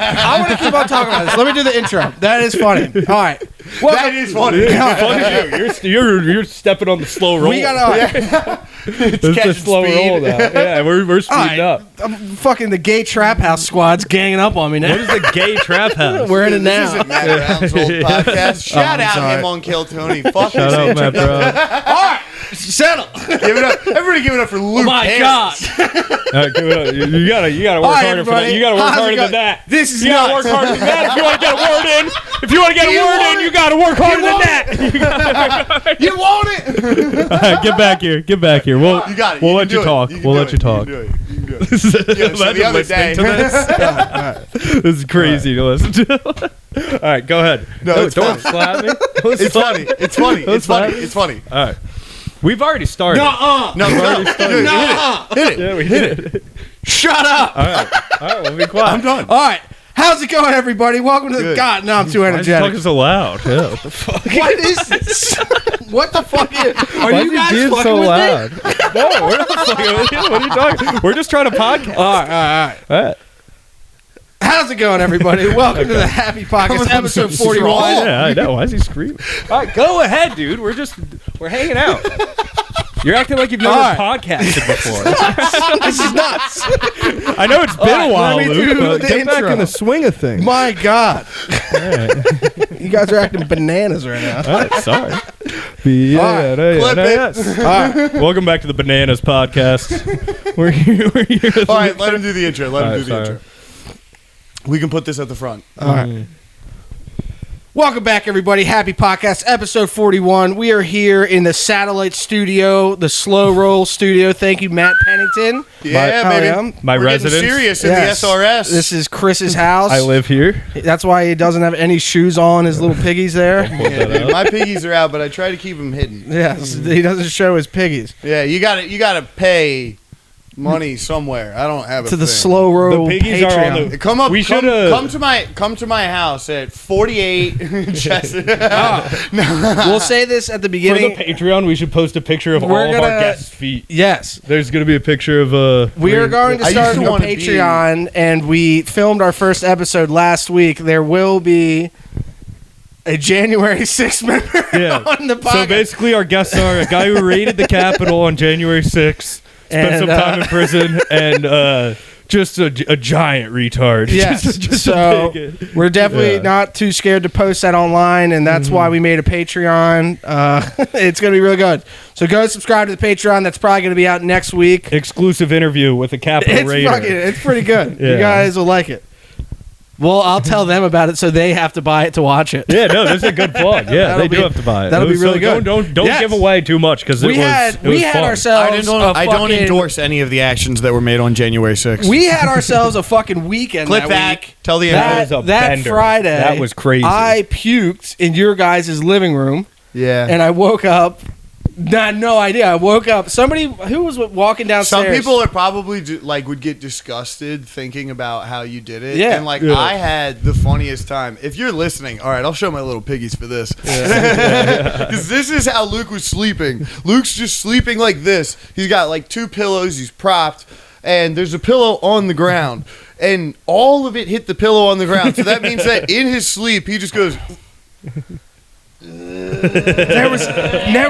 I want to keep on talking about this. Let me do the intro. That is funny. All right. That is funny. You're stepping on the slow roll. We got It's the slow roll now. Yeah, we're speeding up. fucking the gay trap house squad's ganging up on me now. What is the gay trap house? We're in it now. This isn't Matt Brown's old podcast. Shout out sorry. him on Kill Tony. Fuck Shout out, Matt Brown. All right. Settle. Give it up. Everybody give it up for Luke. Oh my Harris. God. All right, give it up. You gotta work All right, harder for that. everybody. You gotta work How's it harder going? than that. This is You gotta work nuts. harder than that. If you want to get a word in, you gotta work harder than that. You want it? All right, get back here. Get back here. We'll You got it. We'll You let can you do talk. it. We'll let you talk. You can do it. You can do it. Yeah, so the other day. This is crazy to listen to. All right, go ahead. No, it's don't funny. slap me. It's funny. It's funny. Don't It's funny. slap me. It's funny. All right. We've already started. No, Hit it. Yeah, we hit it. Shut up. All right, we'll be quiet. I'm done. All right. How's it going, everybody? Welcome to the... Good. God, no, I'm too Why is he energetic. talking so loud? Yeah, what the fuck? What is this? What the fuck is... Are Why you is he guys being fucking so with loud? me? No, we're not fucking with you. What are you talking? We're just trying to podcast. All right. All right. How's it going, everybody? Welcome to the Happy Podcast, episode 41. Yeah, I know. Why is he screaming? All right, go ahead, dude. We're hanging out. You're acting like you've never All right. podcasted before. This is nuts. I know it's been a while, let me Luke, do but the get back intro. in the swing of things. My God. You guys are acting bananas right now. All right, sorry. Clip it. All right. Welcome back to the Bananas Podcast. We're here. All right, let him do the intro. Let him do the sorry. intro. We can put this at the front. All right. Welcome back, everybody. Happy Podcast, episode 41. We are here in the satellite studio, the slow roll studio. Thank you, Matt Pennington. Yeah, I baby. am. My We're residence. getting serious in Yes. the SRS. This is Chris's house. I live here. That's why he doesn't have any shoes on, his little piggies there. Yeah, dude, my piggies are out, but I try to keep them hidden. Yes, he doesn't show his piggies. Yeah, you gotta pay money somewhere. I don't have a To the thing. slow roll The piggies are Patreon. on the- Come up. We come, shoulda- come to my house at 48 Chestnut. We'll say this at the For beginning. the Patreon, we should post a picture of all We're of our gonna- guests' feet. Yes. There's going to be a picture of We are going to I start used to a wanna be- Patreon, and we filmed our first episode last week. There will be a January 6th member on the podcast. So basically, our guests are a guy who raided the Capitol on January 6th, spent And, some time in prison, and just a giant retard. Yes. Just So a big- we're definitely Yeah. not too scared to post that online, and that's why we made a Patreon. It's going to be really good. So go subscribe to the Patreon. That's probably going to be out next week. exclusive interview with a Capitol raider. It's pretty good. You Yeah. guys will like it. Well, I'll tell them about it so they have to buy it to watch it. Yeah, no, this is a good plug. Yeah, That'll they be- do have to buy it. that'll be So really good. Don't Yes. give away too much because We had fun. ourselves I don't fucking- endorse any of the actions that were made on January 6th. We had ourselves a fucking weekend Clip that that. week. Tell the That intro. was a That bender. Friday, That was crazy. I puked in your guys' living room, Yeah. and I woke up. Had no idea. I woke up. Somebody who was walking downstairs. Some people are probably would get disgusted thinking about how you did it. Yeah. And Yeah. I had the funniest time. If you're listening, all right, I'll show my little piggies for this. Because this is how Luke was sleeping. Luke's just sleeping like this. He's got like two pillows. He's propped. And there's a pillow on the ground. And all of it hit the pillow on the ground. So that means that in his sleep, he just goes... there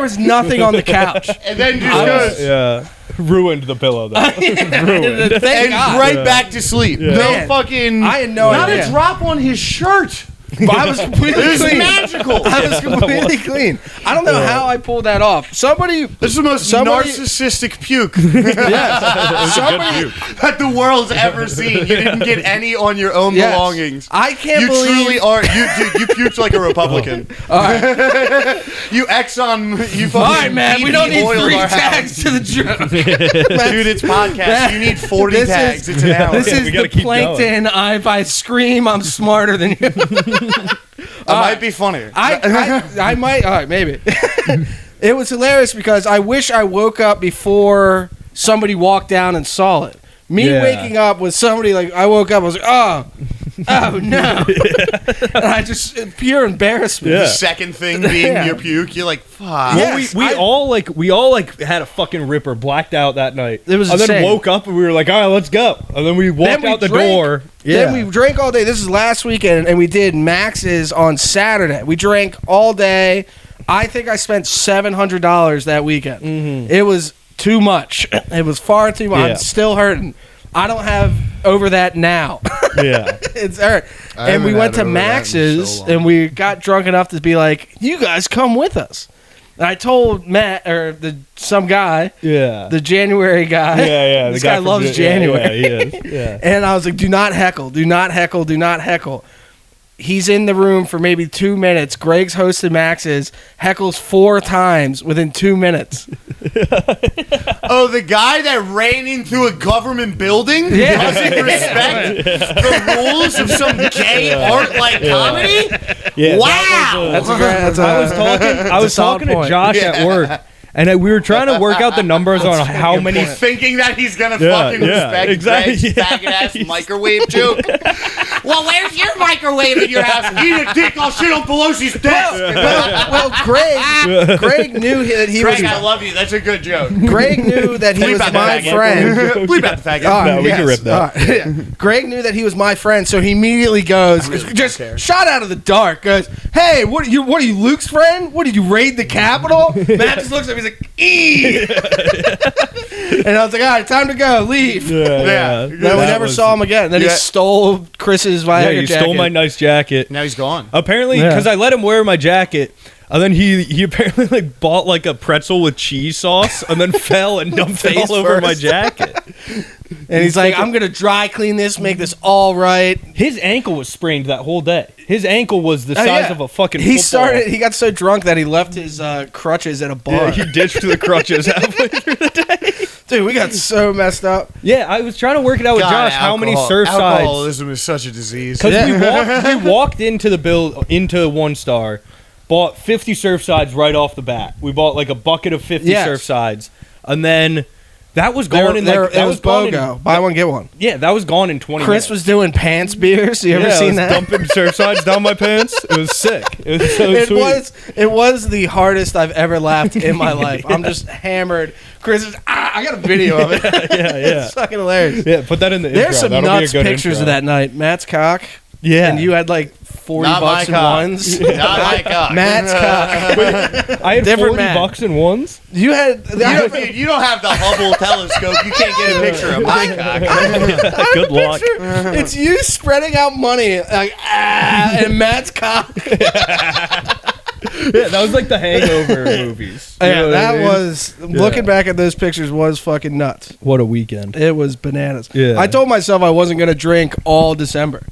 was nothing on the couch. And then just goes... Yeah, ruined the pillow though. Thank And God. right back to sleep. Yeah. No Man, fucking... I had no Not idea. a drop on his shirt. I was completely It was clean. magical. I was completely clean. I don't know how I pulled that off. Somebody, This is the most Somebody- narcissistic puke yes, somebody, that the world's ever seen. You didn't get any on your own yes. belongings. I can't You believe. truly are. You puked like a Republican. All right, You Exxon. You fucking. all right, man. We don't need oiled 3 our tags house. to the joke. Dude, it's podcast. You need 40 This tags. is- It's an hour. This Yeah, is we gotta the keep plankton. If I scream, I'm smarter than you. I might be funnier. I might. All right, maybe. It was hilarious because I wish I woke up before somebody walked down and saw it. Me Yeah. waking up with somebody like I woke up, I was like, oh, Oh no! And I just pure embarrassment. The second thing being your puke, you're like, fuck. Well, Yes, we all had a fucking ripper, blacked out that night. It was and then insane. woke up and we were like, all right, let's go. And then we walked out the door. Then we drank all day. This is last weekend, and we did Max's on Saturday. We drank all day. I think I spent $700 that weekend. Mm-hmm. It was too much. It was far too much. Yeah. I'm still hurting. I don't have over that now. Yeah. It's hurt. I And we haven't went had to over that in Max's, so long. and we got drunk enough to be like, "You guys come with us." And I told Matt or some guy, Yeah. the January guy. Yeah. This the guy from loves Ja- January. Yeah, he is. Yeah. And I was like, "Do not heckle. Do not heckle. Do not heckle." He's in the room for maybe 2 minutes. Greg's hosted Max's, heckles 4 times within 2 minutes. Oh, the guy that ran into a government building Yeah. doesn't respect the rules of some gay art-like comedy? Yeah, Wow! I was talking to Josh at work, and we were trying to work out the numbers on how many. Thinking that he's gonna Yeah, fucking yeah, respect exactly, Greg's yeah. faggot-ass microwave joke. Well, where's your microwave in your house? Eat a dick, I'll shit on Pelosi's desk. Well, Greg knew that he Greg, was. I love you. That's a good joke. Greg knew that he Bleep was out the my faggot. friend. Bleep out the faggot. All right, No, we can rip that. All right, yeah. Greg knew that he was my friend, so he immediately goes, just shot out of the dark, goes, "Hey, what are you, Luke's friend? What, did you raid the Capitol?" Matt just looks at me, he's like, "Eee!" And I was like, "All right, time to go, leave." Yeah. Then we never saw him again. Then he Yeah. stole Chris's Viagra Yeah, you jacket. stole my nice jacket. Now he's gone. Apparently, Yeah. because I let him wear my jacket, and then he apparently like bought like a pretzel with cheese sauce, and then fell and dumped it Face all over my first. jacket. And he's like, "I'm gonna dry clean this, make this all right." His ankle was sprained that whole day. His ankle was the Oh, size yeah. of a fucking. He football. He got so drunk that he left his crutches at a bar. Yeah, he ditched the crutches halfway through the day. Dude, we got so messed up. Yeah, I was trying to work it out with God, Josh. How many surf sides? Alcoholism is such a disease. Because Yeah. we walked into into One Star, bought 50 surf sides right off the bat. We bought like a bucket of 50 Yes. surf sides, and then that was gone in like it was gone in- BOGO. Buy one, get one. Yeah, that was gone in 20 Chris minutes. was doing pants beers. You ever I seen was that? dumping surf sides down my pants. It was sick. It was so sweet. It was the hardest I've ever laughed in my life. I'm just hammered. Chris is. I got a video of it. Yeah. It's fucking hilarious. Yeah, put that in the There's intro. some That'll be a nuts good pictures intro. of that night. Matt's cock. Yeah. And you had like 40 Not my bucks in cock. ones. Not my cock. Matt's cock. I had Different 40 Matt. bucks in ones. You had. You don't have the Hubble telescope. You can't get a picture of my cock. Good luck. It's you spreading out money like and Matt's cock. Yeah, that was like the Hangover movies. You know Yeah, what I that mean? was looking back at those pictures was fucking nuts. What a weekend. It was bananas. Yeah. I told myself I wasn't gonna drink all December.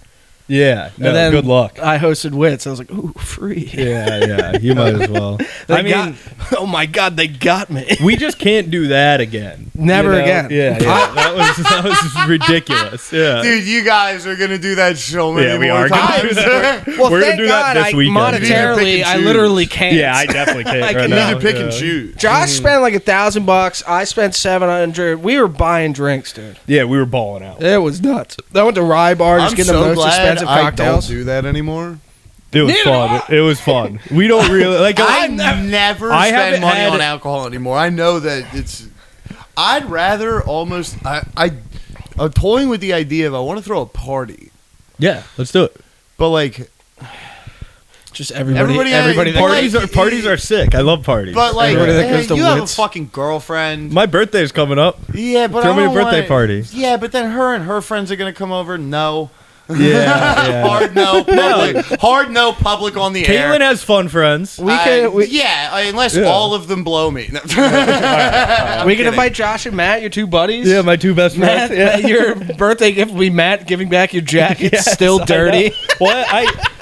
Yeah. No, And then good luck. I hosted Wits. I was like, ooh, free. Yeah. You might as well. I mean, oh my god, they got me. we just can't do that again. Never You know? again. Yeah. That was ridiculous. Yeah. Dude, you guys are gonna do that so many Yeah, we more are gonna times. do that. Well, We're gonna thank do that God this weekend. monetarily, You need to pick I and literally choose. can't. Yeah, I definitely can't I right can You now. need to pick Yeah. and choose. Josh spent like $1,000. I spent $700. We were buying drinks, dude. Yeah, we were balling out. It was nuts. I went to Rye Bar just I'm getting so the most glad expensive I cocktails. don't do that anymore. It was Neither fun. It was fun. We don't really like. I never I spend haven't money had- on alcohol anymore. I know that it's. I'd rather almost. I'm toying with the idea of I want to throw a party, Yeah, let's do it. but like, Just everybody Like, Parties are sick. I love parties. but like, Everybody that goes to you have a Wits. fucking girlfriend. My birthday's coming up. Yeah, but Throw I me a don't birthday wanna- party. Yeah, but then her and her friends are gonna come over. No. Yeah. Hard no. Public. Hard no public on the air. Caitlin has fun friends. We can unless Yeah. all of them blow me. No. we can kidding. invite Josh and Matt, your two buddies. Yeah, my two best friends. Matt, Yeah. your birthday gift will be Matt giving back your jacket. Yes, Still I dirty. know. What?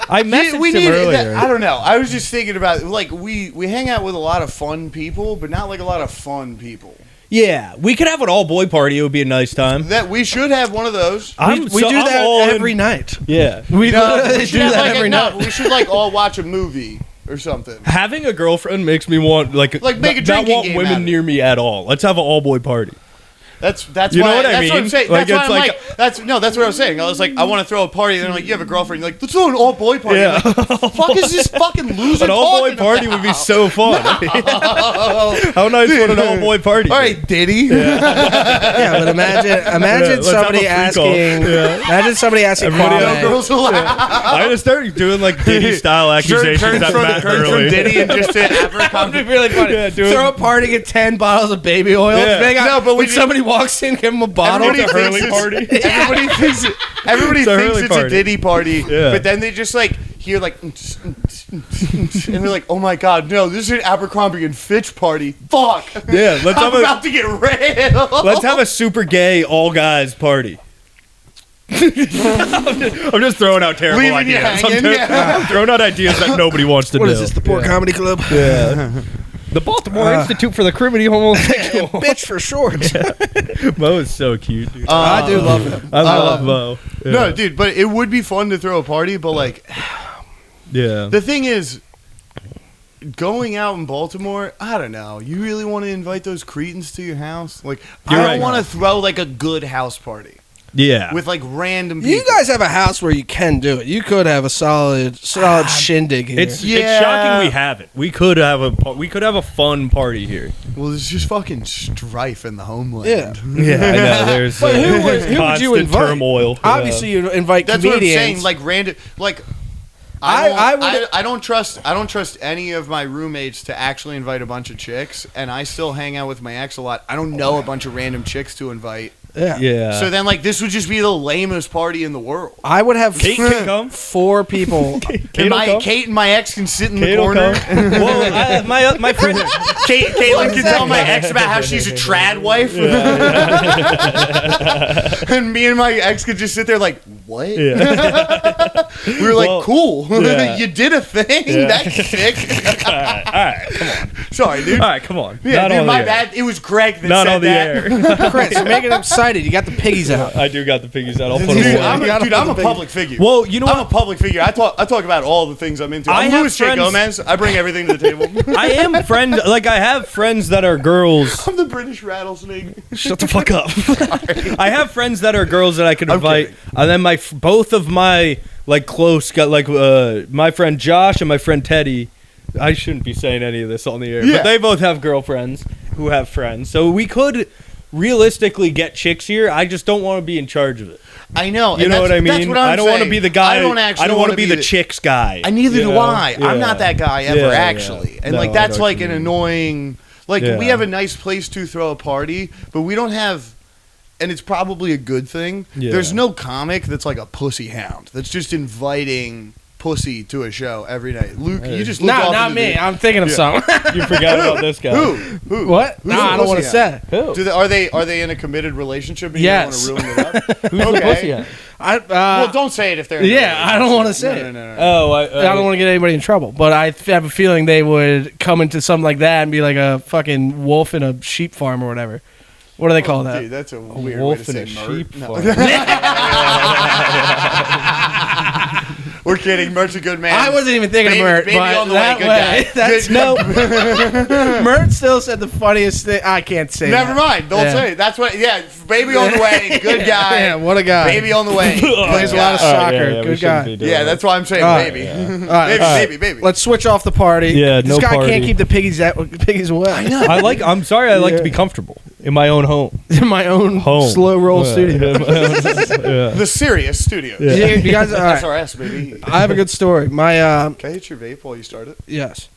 I messaged we him need. earlier. I don't know. I was just thinking about like we hang out with a lot of fun people, but not like a lot of fun people. Yeah, we could have an all-boy party. It would be a nice time. That we should have one of those. We do that every night. Yeah. We No, literally we should do have, that like, every no, night. we should like all watch a movie or something. Having a girlfriend makes me want Like, make a not drinking want game out women of it. near me at all. Let's have an all-boy party. That's You know why, what I that's what I'm mean? saying. Like, That's why it's I'm like, that's what I was saying. I was like, I want to throw a party, and they're like, you have a girlfriend. You're like, let's throw an all boy party. Yeah. Like, fuck is this fucking loser An all-boy talking party about? would be so fun. How nice would an all-boy party? All right, Diddy. Yeah, but imagine let's have somebody a free call. asking. Imagine somebody asking Everybody Kwame. else- No girls allowed. I'm gonna start doing like Diddy-style accusations Turns at from, Matt turns from Hurley. Diddy and just to That would Abercrombie. be really funny. Yeah, dude. Throw a party, get 10 bottles of baby oil. Yeah. They got- No, but when we somebody walks in, give them a bottle. It's a Hurley thinks party. Everybody thinks It's a thinks Hurley it's a party. Diddy party, Yeah. but then they just like hear like, and they're like, oh my god, no, this is an Abercrombie and Fitch party. Fuck. Yeah, let's I'm have about to get railed. let's have a super gay all guys party. I'm just throwing out terrible Leaving you ideas. hanging, yeah. I'm throwing out ideas that nobody wants to What do. is this, the Poor Comedy Club? Yeah. The Baltimore Institute for the Criminally Homosexual. Bitch for short. Mo is so cute, dude. I do love him. I love Mo. Yeah. No, dude, but it would be fun to throw a party, but like, Yeah. the thing is, going out in Baltimore, I don't know. You really want to invite those cretins to your house? Like, You're I right. don't want to throw like a good house party Yeah. with like random people. You guys have a house where you can do it. You could have a solid shindig here. It's Yeah. shocking we haven't. We could have a fun party here. Well, there's just fucking strife in the homeland. Yeah. Yeah, I know. There's But who would you constant invite? turmoil. Obviously, you invite That's what I'm comedians. saying. Like random, like I don't trust any of my roommates to actually invite a bunch of chicks, and I still hang out with my ex a lot. I don't know a bunch of random chicks to invite. yeah. Yeah. So then, like, this would just be the lamest party in the world. I would have Kate can come. 4 people. Kate and my ex can sit in the Kate will corner. come. Well, my friend. Caitlin can tell my ex about how she's a trad wife. And me and my ex could just sit there like, what? Yeah. We were like, Well, cool. yeah. You did a thing. Yeah. That's sick. All right, come on. Sorry, dude. All right, come on. Yeah, Not dude, on my the air. bad. It was Greg that Not said on the that. air. Chris, you're making him excited. You got the piggies out. I do got the piggies out. I'll put Dude, them I'm away. a public figure. Well, you know I'm what? a public figure. I talk about all the things I'm into. I I'm have Louis J. friends- Gomez. I bring everything to the table. I am friends. Like I have friends that are girls. I'm the British rattlesnake. Shut the fuck up. I have friends that are girls that I can invite, kidding. and then both of my like close got like my friend Josh and my friend Teddy. I shouldn't be saying any of this on the air, Yeah. but they both have girlfriends who have friends, so we could realistically get chicks here. I just don't want to be in charge of it. I know. You and know what I that's mean? what I'm I don't want to saying. be the guy. I don't actually want wanna to be the chicks guy. Neither you do know? I. I'm not that guy ever, Yeah, yeah. actually. And No, like I that's know what like you an mean. annoying. Like Yeah. we have a nice place to throw a party, but we don't have. And it's probably a good thing. Yeah. There's no comic that's like a pussy hound that's just inviting pussy to a show every night. Luke, you just looked No, off not into me. the- I'm thinking of something. You forgot about this guy. Who? What? Who's No, the I don't want to pussy say. Who? Do they, are they in a committed relationship? And Yes. You don't want to ruin it up? Who's the pussy at? Well, don't say it if they're. In a yeah, I don't want to relationship. say it. No. Oh, I don't want to get anybody in trouble, but I have a feeling they would come into something like that and be like a fucking wolf in a sheep farm or whatever. What do they call that? Dude, that's a weird wolf way in to a say Mert. sheep No. farm. We're kidding. Mert's a good man. I wasn't even thinking Baby- of Mert, baby but on the way, that good way, guy. that's Good- no. Mert still said the funniest thing. I can't say. Never that. mind. Don't Yeah. say it. That's what. Yeah, baby on the way. Good guy. Yeah, what a guy. Baby on the way. Plays a lot of All right, soccer. we Good shouldn't guy. be doing Yeah, that. that's why I'm saying All right, baby. All right, Baby, all right. baby, baby. Let's switch off the party. Yeah, this no guy party. can't keep the piggies away. I know. I'm sorry. I like to be comfortable in my own home. In my own Home. slow roll studio. Yeah. The Serious Studio. You guys, all right. SRS, baby. I have a good story. My Can I hit your vape while you start it? yes,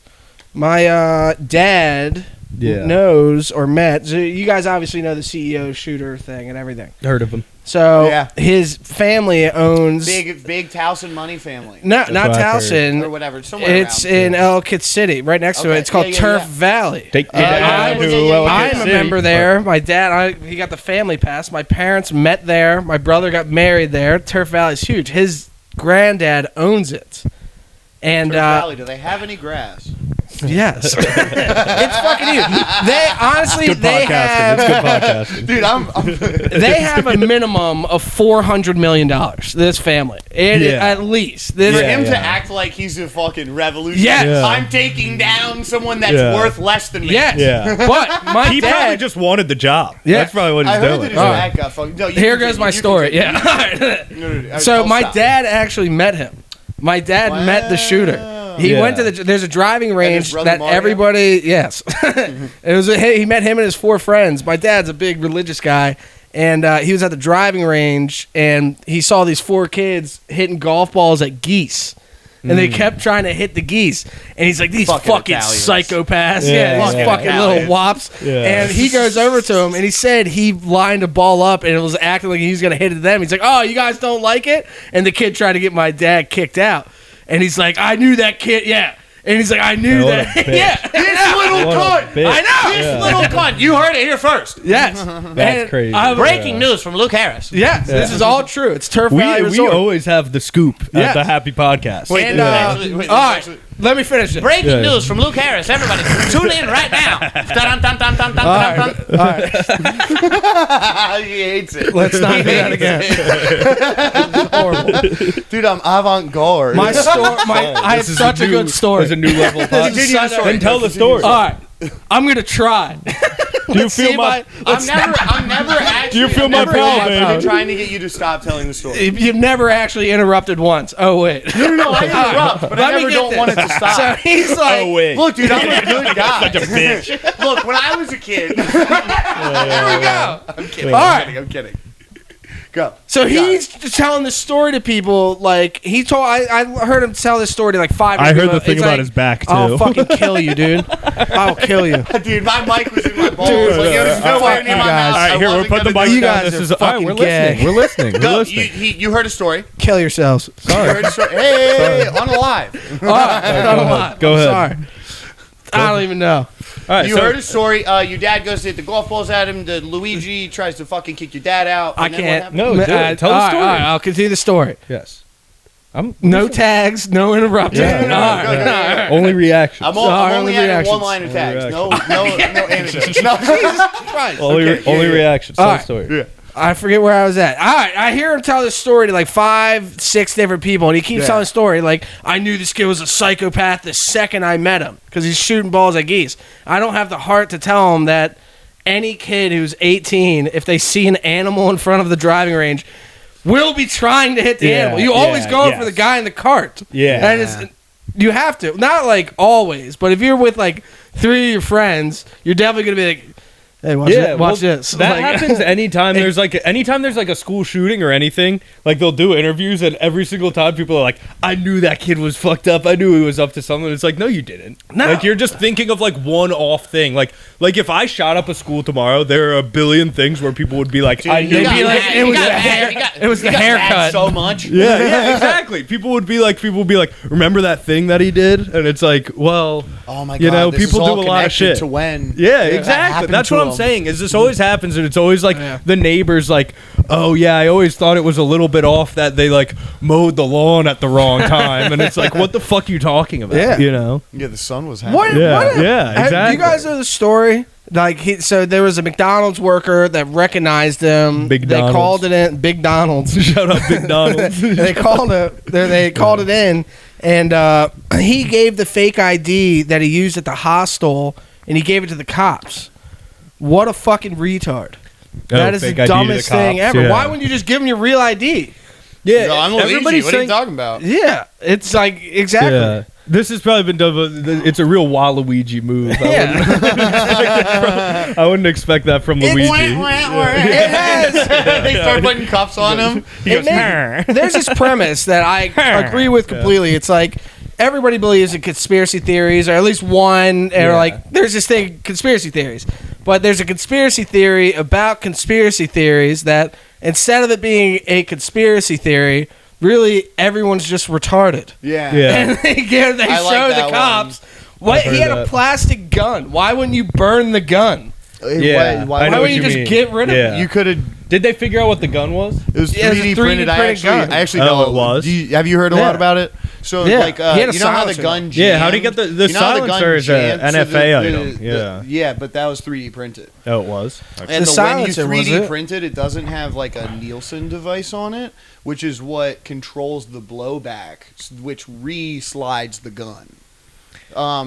my dad Yeah. knows or met. So you guys obviously know the CEO shooter thing and everything. Heard of him. So Yeah. his family owns Big Towson money family. no, That's not what I've Towson. Or whatever. Somewhere It's around. in Ellicott City, right next to it. Okay. It's called Yeah, yeah, Turf yeah. Valley. Take me yeah, down yeah, to yeah, yeah. Ellicott I'm a City. member there. My dad, he got the family pass. My parents met there. My brother got married there. Turf Valley's huge. His granddad owns it. And Turf Valley, do they have any grass? Yes. It's fucking huge. They honestly, Good they podcasting. It's have, good podcasting. Dude, they have a minimum of $400 million. This family, at least. for him to act like he's a fucking revolutionary. Yes. Yeah. I'm taking down someone that's Yeah. worth less than me. Yes. Yeah. But my He probably dad. just wanted the job. Yeah. That's probably what he's I heard doing. that his All dad got fucking. No, you Here continue, goes my you story. continue. Yeah. No, So I'll my stop. dad actually met him. My dad met the shooter. He Yeah. went to there's a driving range brother that Mario? everybody, yes. It was he met him and his 4 friends. My dad's a big religious guy, and he was at the driving range and he saw these 4 kids hitting golf balls at geese. And they kept trying to hit the geese. And he's like, these fucking Italians. psychopaths. Yeah, These yeah. fucking little Italians. wops. Yeah. And he goes over to him and he said he lined a ball up and it was acting like he was going to hit it to them. He's like, oh, you guys don't like it? And the kid tried to get my dad kicked out. And he's like, I knew that kid. Yeah. And he's like, I knew what a that. bitch. Yeah. This little What a cunt. bitch. I know. This Yeah. little cunt. You heard it here first. Yes. That's crazy. Breaking news from Luke Harris. Yes. This is all true. It's Turf Valley We Resort. always have the scoop Yes. at the Happy Podcast. Wait, And, actually- wait, all right. actually- Let me finish it. Breaking Yeah. news from Luke Harris. Everybody, tune in right now. Dun, dun, dun, dun, dun, All dun, right. dun. All right. He hates it. Let's not do that again. Horrible. Dude, I'm avant-garde. My story. I have such a good story. There's a new level of podcast. Continue the story. Then tell the story. All right. I'm going to try. Do you feel my... I'm never actually. you feel I've my never power, actually baby? been trying to get you to stop telling the story. You've never actually interrupted once. Oh, wait. No, I interrupt, but I Let me never get don't this. want it to stop. So he's like, Oh, wait. Look, dude, I'm a good guy. Such a bitch. Look, when I was a kid. there we go. I'm kidding. All I'm right. kidding. I'm kidding. Go. So You got he's just telling the story to people. Like he told, I heard him tell this story to like 5. I heard people. the thing It's about like, his back, too. I'll fucking kill you, dude. I'll kill you. it. Dude, my mic was in my balls. Dude, Like, it was nowhere fuck near you my guys. mouth. All right, I here, we'll wasn't put the gonna mic do You that. down. guys This are is... All right, fucking we're gay. listening. We're listening. We're Go. listening. You heard a story. Kill yourselves. You heard a story. Hey, on a live. All right, not a lot. Go I'm ahead. Sorry. I don't even know. All right, You so heard a story. Your dad goes to hit the golf balls at him. The Luigi tries to fucking kick your dad out. I and then what can't. happened? No, do it. Tell the all right, story. all right, I'll continue the story. Yes. I'm No tags, no interrupting. Yeah, All no, right, go, go, go. all right. only reaction. I'm Sorry, only only adding reactions. one-liner tags. Only No anecdotes. No. Christ. Only Okay, only yeah. reactions. Tell All the right. story. Yeah. I forget where I was at. All right, I hear him tell this story to like 5, 6 different people, and he keeps Yeah. telling the story like, I knew this kid was a psychopath the second I met him because he's shooting balls at geese. I don't have the heart to tell him that any kid who's 18, if they see an animal in front of the driving range, will be trying to hit the Yeah, animal. You always yeah, go yes. for the guy in the cart. Yeah. And it's, you have to. Not like always, but if you're with like 3 of your friends, you're definitely going to be like, hey, watch well, this. That Like- happens anytime there's like a school shooting or anything. Like they'll do interviews, and every single time people are like, "I knew that kid was fucked up. I knew he was up to something." It's like, no, you didn't. No. Like you're just thinking of like one-off thing. Like if I shot up a school tomorrow, there are a billion things where people would be like, "I knew." They'd be like, mad. it was You the got hair- mad. You got- it was you the got mad haircut. so much. Yeah, exactly. People would be like, remember that thing that he did? And it's like, well, Oh my god. you know, this people is all do a lot of connected shit. To when? Yeah, that exactly. happened That's to what I'm him. saying. Is this always happens, and it's always like Yeah. the neighbors like, oh yeah, I always thought it was a little bit off that they like mowed the lawn at the wrong time, and it's like, what the fuck are you talking about? Yeah. You know? Yeah, the sun was happening. What? Yeah, what yeah, Do exactly. you guys know the story? Like, so there was a McDonald's worker that recognized him. Big They Donald's. called it in. Big Donald's. Shout out Big Donald's. They called it. They called it in, and he gave the fake ID that he used at the hostel, and he gave it to the cops. What a fucking retard! That is the fake ID to dumbest thing cops, ever. yeah. Why wouldn't you just give him your real ID? Yeah, No, I'm everybody's Luigi. What are you saying. talking about? Yeah, it's like exactly. Yeah. This has probably been done. But it's a real Waluigi move. Yeah. I wouldn't expect that from It Luigi. It has. They start putting cuffs on him. There's this premise that I agree with completely. It's like everybody believes in conspiracy theories, or at least one, or like there's this thing, conspiracy theories. But there's a conspiracy theory about conspiracy theories that instead of it being a conspiracy theory, really everyone's just retarded. Yeah. Yeah. And they I like show that the cops. I've What, he heard had a that. plastic gun. Why wouldn't you burn the gun? Yeah, Why I know Why what wouldn't you you just mean. get rid of Yeah. it? You could have Did they figure out what the gun was? It was 3D, Yeah, it was a 3D printed. gun. I actually Oh, know it was? Have you heard a lot Yeah. about it? So Yeah. like, He had a you know how the silencer. gun jammed? Yeah, how do you get the You know how the gun silencer is a jammed? So NFA item? Yeah. yeah, but that was 3D printed. Oh, it was? Okay. And The when you silencer, was 3D it? print it, it doesn't have like a Nielsen device on it, which is what controls the blowback, which re-slides the gun.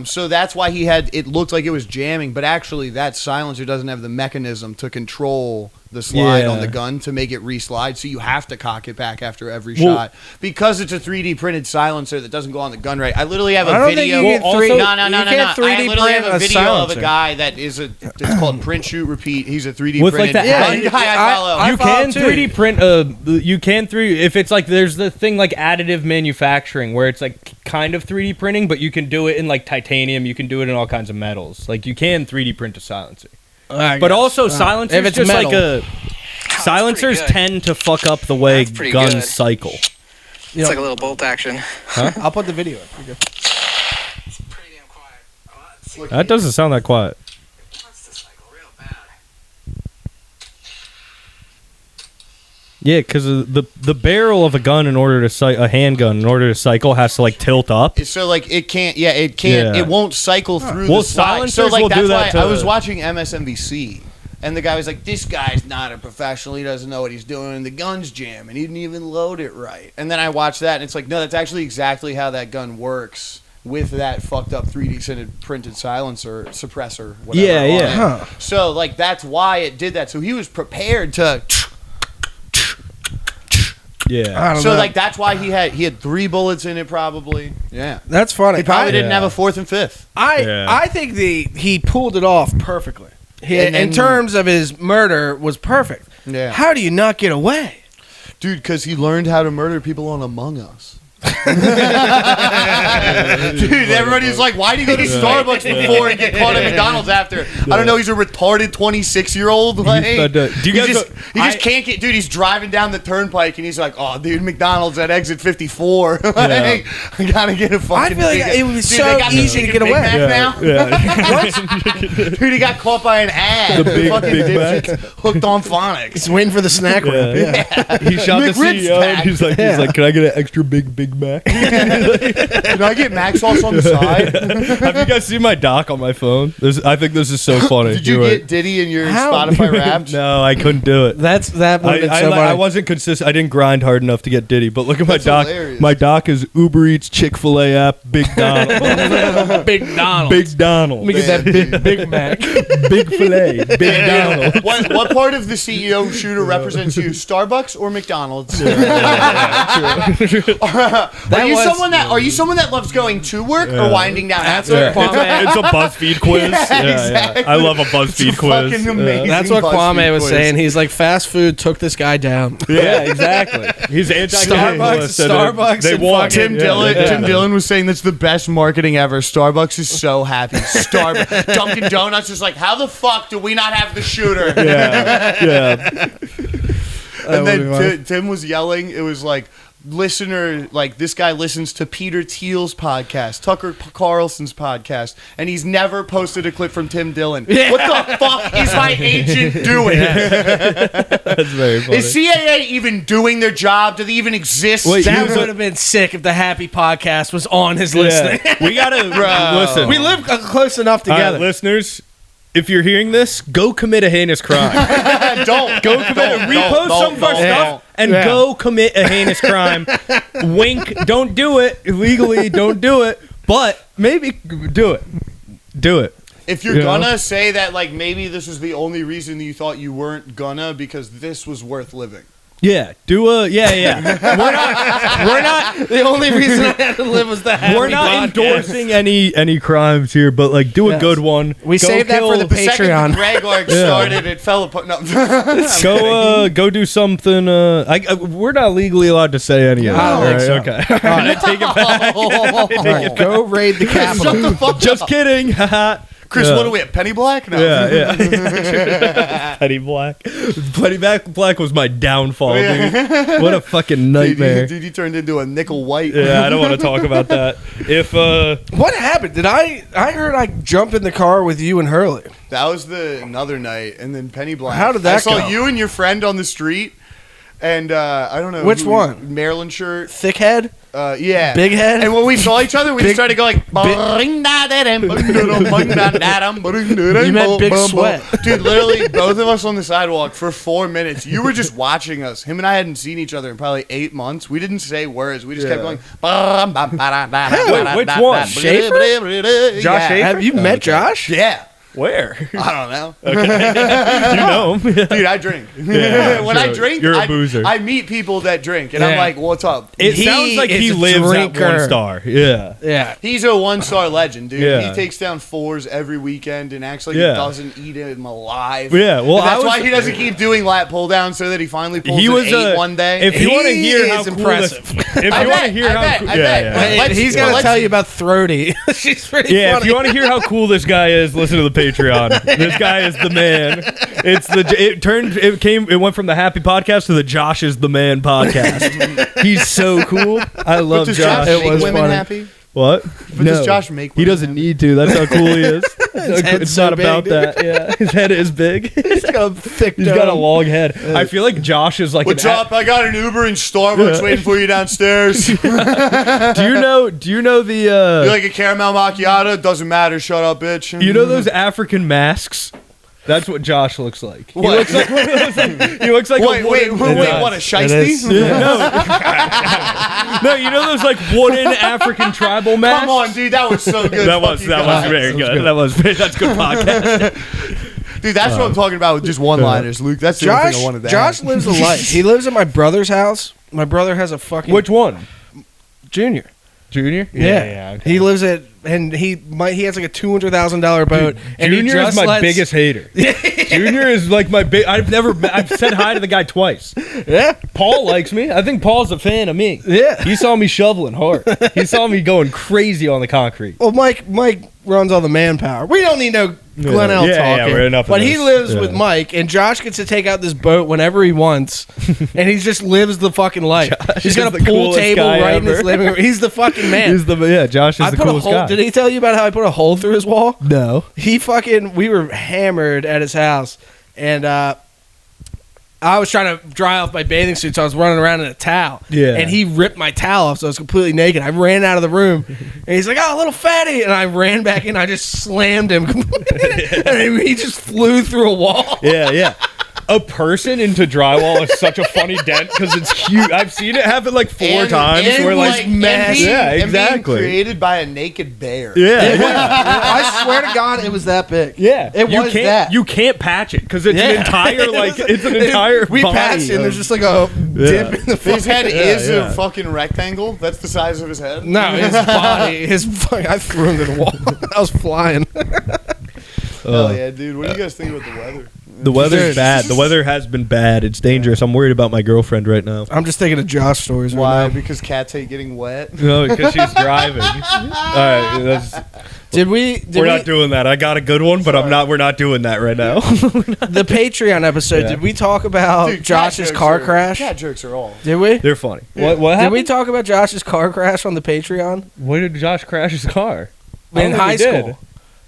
So that's why it looked like it was jamming, but actually that silencer doesn't have the mechanism to control the slide on the gun to make it re-slide, so you have to cock it back after every shot. Because it's a 3D printed silencer that doesn't go on the gun right. I literally have a video. You also- can't No. I 3D literally have print a video of a silencer. guy that is it's called print, shoot, repeat. He's a 3D With, like, printed the gun guy I follow. You follow can too. 3D print you can 3 if it's like there's the thing like additive manufacturing where it's like kind of 3D printing, but you can do it in like titanium, you can do it in all kinds of metals. Like you can 3D print a silencer. But also silencers if it's just metal. like a silencers pretty good. tend to fuck up the way That's pretty guns good. cycle. It's like a little bolt action. I'll put the video up. You're good. It's pretty damn quiet. Oh, let's see. That doesn't sound that quiet. What's the cycle real bad? Yeah, because the barrel of a gun in order to a handgun in order to cycle has to like tilt up. So like it can't. It won't cycle through Well, the slide. silencers So like will that's do why that I to- was watching MSNBC, and the guy was like, "This guy's not a professional. He doesn't know what he's doing. And the gun's jamming. He didn't even load it right." And then I watched that, and it's like, no, that's actually exactly how that gun works with that fucked up 3D printed silencer suppressor. Whatever, Yeah, on yeah. it. Huh. So like that's why it did that. So he was prepared to. Yeah. I don't So know. like that's why he had 3 bullets in it probably. Yeah. That's funny. He probably didn't Yeah. have a 4th and 5th. I think he pulled it off perfectly. And In then- terms of his murder, was perfect. Yeah. How do you not get away? Dude, because he learned how to murder people on Among Us. Dude, everybody's like, why do you go to Starbucks before and get caught at McDonald's after? I don't know, he's a retarded 26-year-old. Like, Do you guys he just can't get, dude, he's driving down the turnpike and he's like, oh, dude, McDonald's at exit 54. Like, I gotta get a fucking I feel like it was so easy to get away. Now? Dude, he got caught by an ad. The big fucking Big Mac. dipshit's hooked on phonics. He's waiting for the snack wrap. Yeah. He shot the McRibs CEO pack. and he's like, can I get an extra big Mac? Can I get Mac sauce on the side? Have you guys seen my doc on my phone? I think this is so funny. Did you get Diddy in your How? Spotify Wrapped? No, I couldn't do it. That would have been so funny. I wasn't consistent. I didn't grind hard enough to get Diddy. But look at my That's doc. hilarious. My doc is Uber Eats, Chick-fil-A app, Big Donald, Big Donald. Big Donald, Let me get that Big Mac. Big Filet, Big Donald. What part of the CEO shooter represents you? Starbucks or McDonald's? Are you someone that loves going to work or winding down after? It's a BuzzFeed quiz. exactly. I love a BuzzFeed quiz. Fucking amazing. That's what BuzzFeed Kwame was quiz. saying. He's like, fast food took this guy down. Yeah, exactly. He's anti-capitalist. Starbucks They and won. Tim Dillon. Tim Dillon was saying that's the best marketing ever. Starbucks is so happy. Dunkin' Donuts is like, how the fuck do we not have the shooter? Yeah. And then Tim was yelling. It was like, listener, like this guy listens to Peter Thiel's podcast, Tucker Carlson's podcast, and he's never posted a clip from Tim Dillon. What the fuck is my agent doing? That's very funny. Is CAA even doing their job? Do they even exist? Wait, That would have been sick if the Happy Podcast was on his listening. We gotta listen. We live close enough All right, together. listeners. If you're hearing this, go commit a heinous crime. Don't Go commit, repost some of our stuff, and go commit a heinous crime. Wink, don't do it illegally. Don't do it, but maybe do it. Do it. If you're You know? gonna say that, like maybe this was the only reason you thought you weren't gonna because this was worth living. Yeah, We're not The only reason I had to live was the Happy we're not Podcast. endorsing any crimes here, but like do a Yes. good one. We Go saved that for the The second Patreon. the Greg arc started, it fell apart. No. Go do something. We're not legally allowed to say any of that. I don't think so. Okay. I take it back. All right, go raid the Capitol. Shut the fuck Just up. kidding. Haha. Chris, Yeah. what are we at? Penny Black? No. Yeah. Penny Black. Penny Black was my downfall, Yeah. dude. What a fucking nightmare. Dude, you turned into a nickel white. Yeah, I don't want to talk about that. If What happened? Did I heard I jumped in the car with you and Hurley. That was another night, and then Penny Black. How did that I saw go? you and your friend on the street, and I don't know Which one? Maryland shirt. Thick head? Yeah, Big head? And when we saw each other, we just started going. You meant Big Sweat. Dude. Literally, both of us on the sidewalk for 4 minutes. You were just watching us. Him and I hadn't seen each other in probably 8 months. We didn't say words. We just kept going. Wait, which one? Schaefer? Josh Schaefer? Have you met Josh? Yeah. where? I don't know. You know him. Dude, I drink. Yeah, when sure. I drink, You're a boozer. I meet people that drink, and I'm Yeah. like, what's up? It He sounds like is he a lives drinker. at 1 star. Yeah. Yeah. He's a 1-star legend, dude. Yeah. He takes down 4s every weekend and acts like Yeah. he doesn't eat him alive. Yeah, well, And I that's was- why he doesn't keep doing lat pull down so that he finally pulls He an was 8 one day. If you want to He hear how is cool impressive. if you I want to bet, hear I how bet, cool, I yeah, bet. yeah. But let's- He's but gonna let's- tell you about Throaty. She's pretty Yeah, funny. if you want to hear how cool this guy is, listen to the Patreon. This guy is the man. It went from the Happy Podcast to the Josh is the Man podcast. He's so cool. I But love does Josh. Josh It make was women funny. happy? What? But does Josh make He women doesn't happy? need to. That's how cool he is. head's It's so not about big, that. Yeah, his head is big. He's got a thick He's got a long head. I feel like Josh is like What's an up? I got an Uber in Starbucks waiting for you downstairs. You Do you know the like a caramel macchiato? Doesn't matter. Shut up, bitch. you know those African masks? That's what Josh looks like. He What? looks like one of those, he looks like Wait, a wooden, what a is. shiesty? No, you know those like wooden African tribal masks? Come on, dude, that was so good. That was Fuck you guys. very good. That's good podcast. Dude, that's what I'm talking about with just one-liners, Luke. That's the only thing I wanted to Josh add. lives a life. He lives at my brother's house. My brother has a fucking Which one? Junior. Junior? Yeah, okay. He lives at, and he has like a $200,000 boat. And Junior he is just my lets- biggest hater. Junior is like my big. I've said hi to the guy twice. Yeah, Paul likes me. I think Paul's a fan of me. yeah. He saw me shoveling hard. He saw me going crazy on the concrete. Well, Mike runs all the manpower. We don't need no Glenn Yeah, talking. yeah, we're enough of but he this. lives Yeah. with Mike, and Josh gets to take out this boat whenever he wants, and he just lives the fucking life. He's got is a the pool coolest table guy right in his ever. living room. He's the fucking man. Josh is the put a coolest hole. guy. Did he tell you about how I put a hole through his wall? No. We were hammered at his house, and I was trying to dry off my bathing suit, so I was running around in a towel. Yeah. And he ripped my towel off, so I was completely naked. I ran out of the room, and he's like, "Oh, little fatty!" And I ran back in. I just slammed him, and he just flew through a wall. Yeah, yeah. A person into drywall is such a funny dent because it's huge. I've seen it happen like 4 times. Where like, mass- yeah, and being exactly. created by a naked bear. Yeah, I swear to God, it was that big. yeah. It you was can't, that. You can't patch it because it's an Yeah. entire like it's an entire. We body patched, and of- there's just like a dip in the His head is yeah. a fucking rectangle. That's the size of his head. No, his body, I threw him to the wall. I was flying. Hell yeah, dude. What do you guys think about the weather? The weather's bad. The weather has been bad. It's dangerous. I'm worried about my girlfriend right now. I'm just thinking of Josh stories Why? right now. Because cats hate getting wet. No, because she's driving. All right, we're not doing that. I got a good one, but we're not doing that right now. The Patreon episode, Yeah. did we talk about Dude, cat Josh's jokes car are- crash? Cat jokes are all. Did we? They're funny. Yeah. What Did happened? we talk about Josh's car crash on the Patreon? Where did Josh crash his car? I don't In think high we did. school.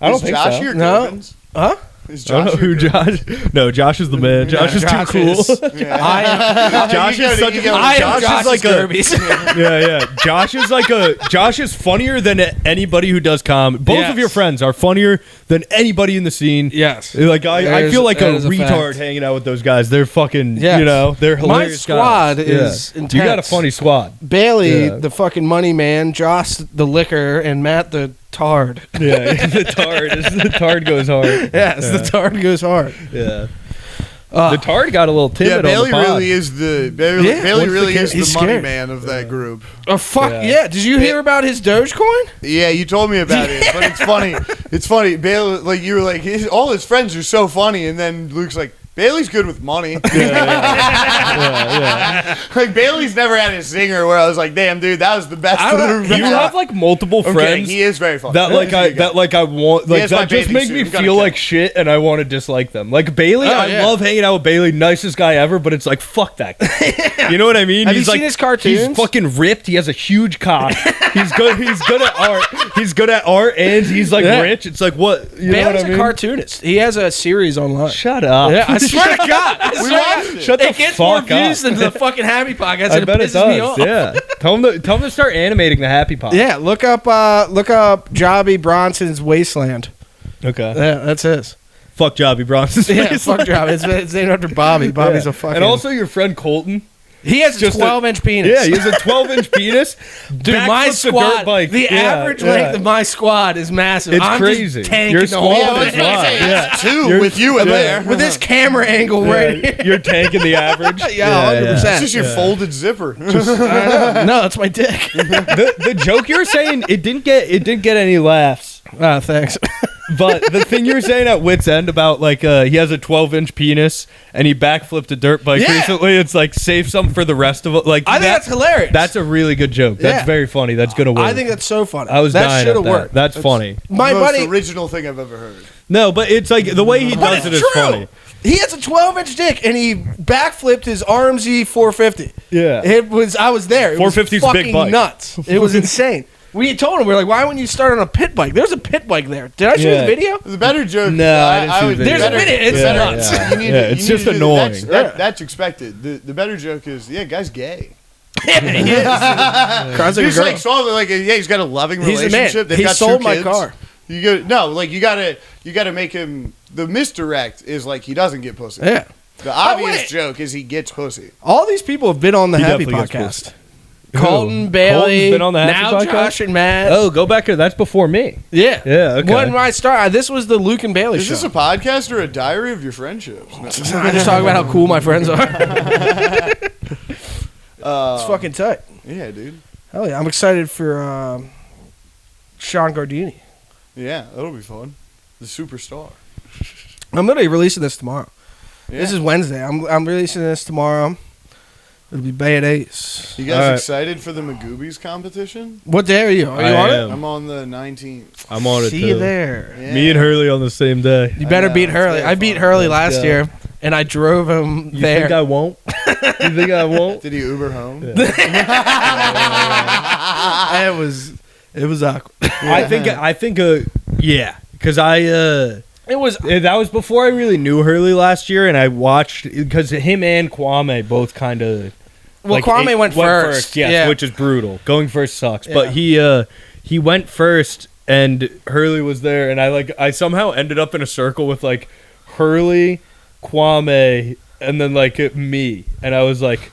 I don't Is think Josh so. your No. Gilpins? Huh? Is I don't know Josh who your Josh. No, Josh is the man. Josh is Josh too cool. is- I Josh You is go- such you a. go- am Josh Josh's is like a. Derbies. Yeah. Josh is funnier than anybody who does comedy. Both Yes. of your friends are funnier than anybody in the scene. Yes. Like I That feel is- like a that is a retard fact. hanging out with those guys. They're fucking. Yes. You know, they're My hilarious. squad guys. is You got a intense. funny squad. Bailey, Yeah. the fucking money man, Josh, the liquor, and Matt, the tard. Yeah, the tard goes hard. Yes, the tard goes hard. Yeah. The tard got a little timid Yeah, on Bailey the pod. really is the Bailey, Yeah, Bailey what's the really kid? is the He's money scared. man of that group. Oh fuck Yeah. yeah! Did you hear about his Dogecoin? Yeah, you told me about it, but it's funny. It's funny. Bailey, like you were like, all his friends are so funny, and then Luke's like, Bailey's good with money. Yeah. Like Bailey's never had a zinger where I was like, damn, dude, that was the best. You have like multiple friends. He is very funny. I want He has my that just bathing make suit. me I'm gonna feel kill like him. shit, and I want to dislike them. Like Bailey, I yeah. love hanging out with Bailey, nicest guy ever. But it's like fuck that guy. You know what I mean? Have you He's seen like, his cartoons? He's fucking ripped. He has a huge cock. He's good. He's good at art. He's good at art, and he's like Yeah. rich. It's like what? You know Bailey's what I mean? a cartoonist. He has a series online. Shut up. Yeah, I swear to God. I swear watched to it. Shut the It gets more fuck up. views than the fucking Happy Podcast. I And bet it it pisses me does. off. Yeah. Tell him to start animating the Happy Pot. Yeah, look up Jobby Bronson's Wasteland. Okay. Yeah, that's his. Fuck Jobby Bronson. Yeah, fuck Jobby. It's named after Bobby. Bobby's a fucking. And also your friend Colton. he has a just a- 12-inch penis. Yeah, he has a 12-inch penis. Dude, my Backflips a dirt squad. bike. The Yeah, average yeah. length of my squad is massive. It's I'm crazy. Just tanking Your the squad whole is thing. wild. Yeah. Two with you in there. With this camera angle right here. You're tanking the average. Yeah, 100%. It's just your folded zipper. I know. No, that's my dick. The joke you were saying, it didn't get any laughs. Thanks. But the thing you were saying at Wit's End about like he has a 12-inch penis and he backflipped a dirt bike Yeah. recently, it's like save some for the rest of it. Like I think that's hilarious. That's a really good joke. That's Yeah. very funny. That's gonna work. I think that's so funny. I was that dying should at have that. worked. That's funny. My Most buddy. original thing I've ever heard. No, but it's like the way he But does it's it is true. funny. He has a 12-inch dick, and he backflipped his RMZ 450. Yeah. I was there. It 450 's was a big fucking bike. nuts. It was insane. We told him, we were like, why wouldn't you start on a pit bike? There's a pit bike there. Did I show you Yeah. the video? The better joke. No, I didn't see the would- video. There's a video. It's Yeah, nuts. yeah. You need Yeah, to- it's you just need to do- annoying. That's expected. The better joke is, yeah, guy's gay. Yeah, he is. Cries like a He's girl. like, so, like, yeah, he's got a loving He's the man. relationship. They've He got sold two my kids. car. You gotta make him. The misdirect is like he doesn't get pussy. Yeah. The obvious wait. joke is he gets pussy. All these people have been on the He Happy definitely gets Podcast. Who? Colton, Bailey, Colton's been on the Happy now Podcast? Josh and Matt. Oh, go back to that's before me. Yeah. Yeah, okay. When I started, this was the Luke and Bailey Is show. this a podcast or a diary of your friendships? No. I just talk about how cool my friends are. It's fucking tight. Yeah, dude. Hell yeah. I'm excited for Sean Gardini. Yeah, that'll be fun. The superstar. I'm literally releasing this tomorrow. Yeah. This is Wednesday. I'm releasing this tomorrow. It'll be Bay at Ace. You guys All right. excited for the Magoobies competition? What day are you? Are you I on am. I'm on the 19th. I'm on it? it See too. you there. Yeah. Me and Hurley on the same day. You better I know, beat it's Hurley. very I beat fun. Hurley Let's last go. year, and I drove him You there. think I won't? You think I won't? Did he Uber home? It was awkward. I think yeah, because It was that was before I really knew Hurley last year, and I watched because him and Kwame both kind of. Kwame went first. yes, Yeah. which is brutal. Going first sucks, Yeah. but he went first, and Hurley was there, and I somehow ended up in a circle with like Hurley, Kwame, and then like me, and I was like.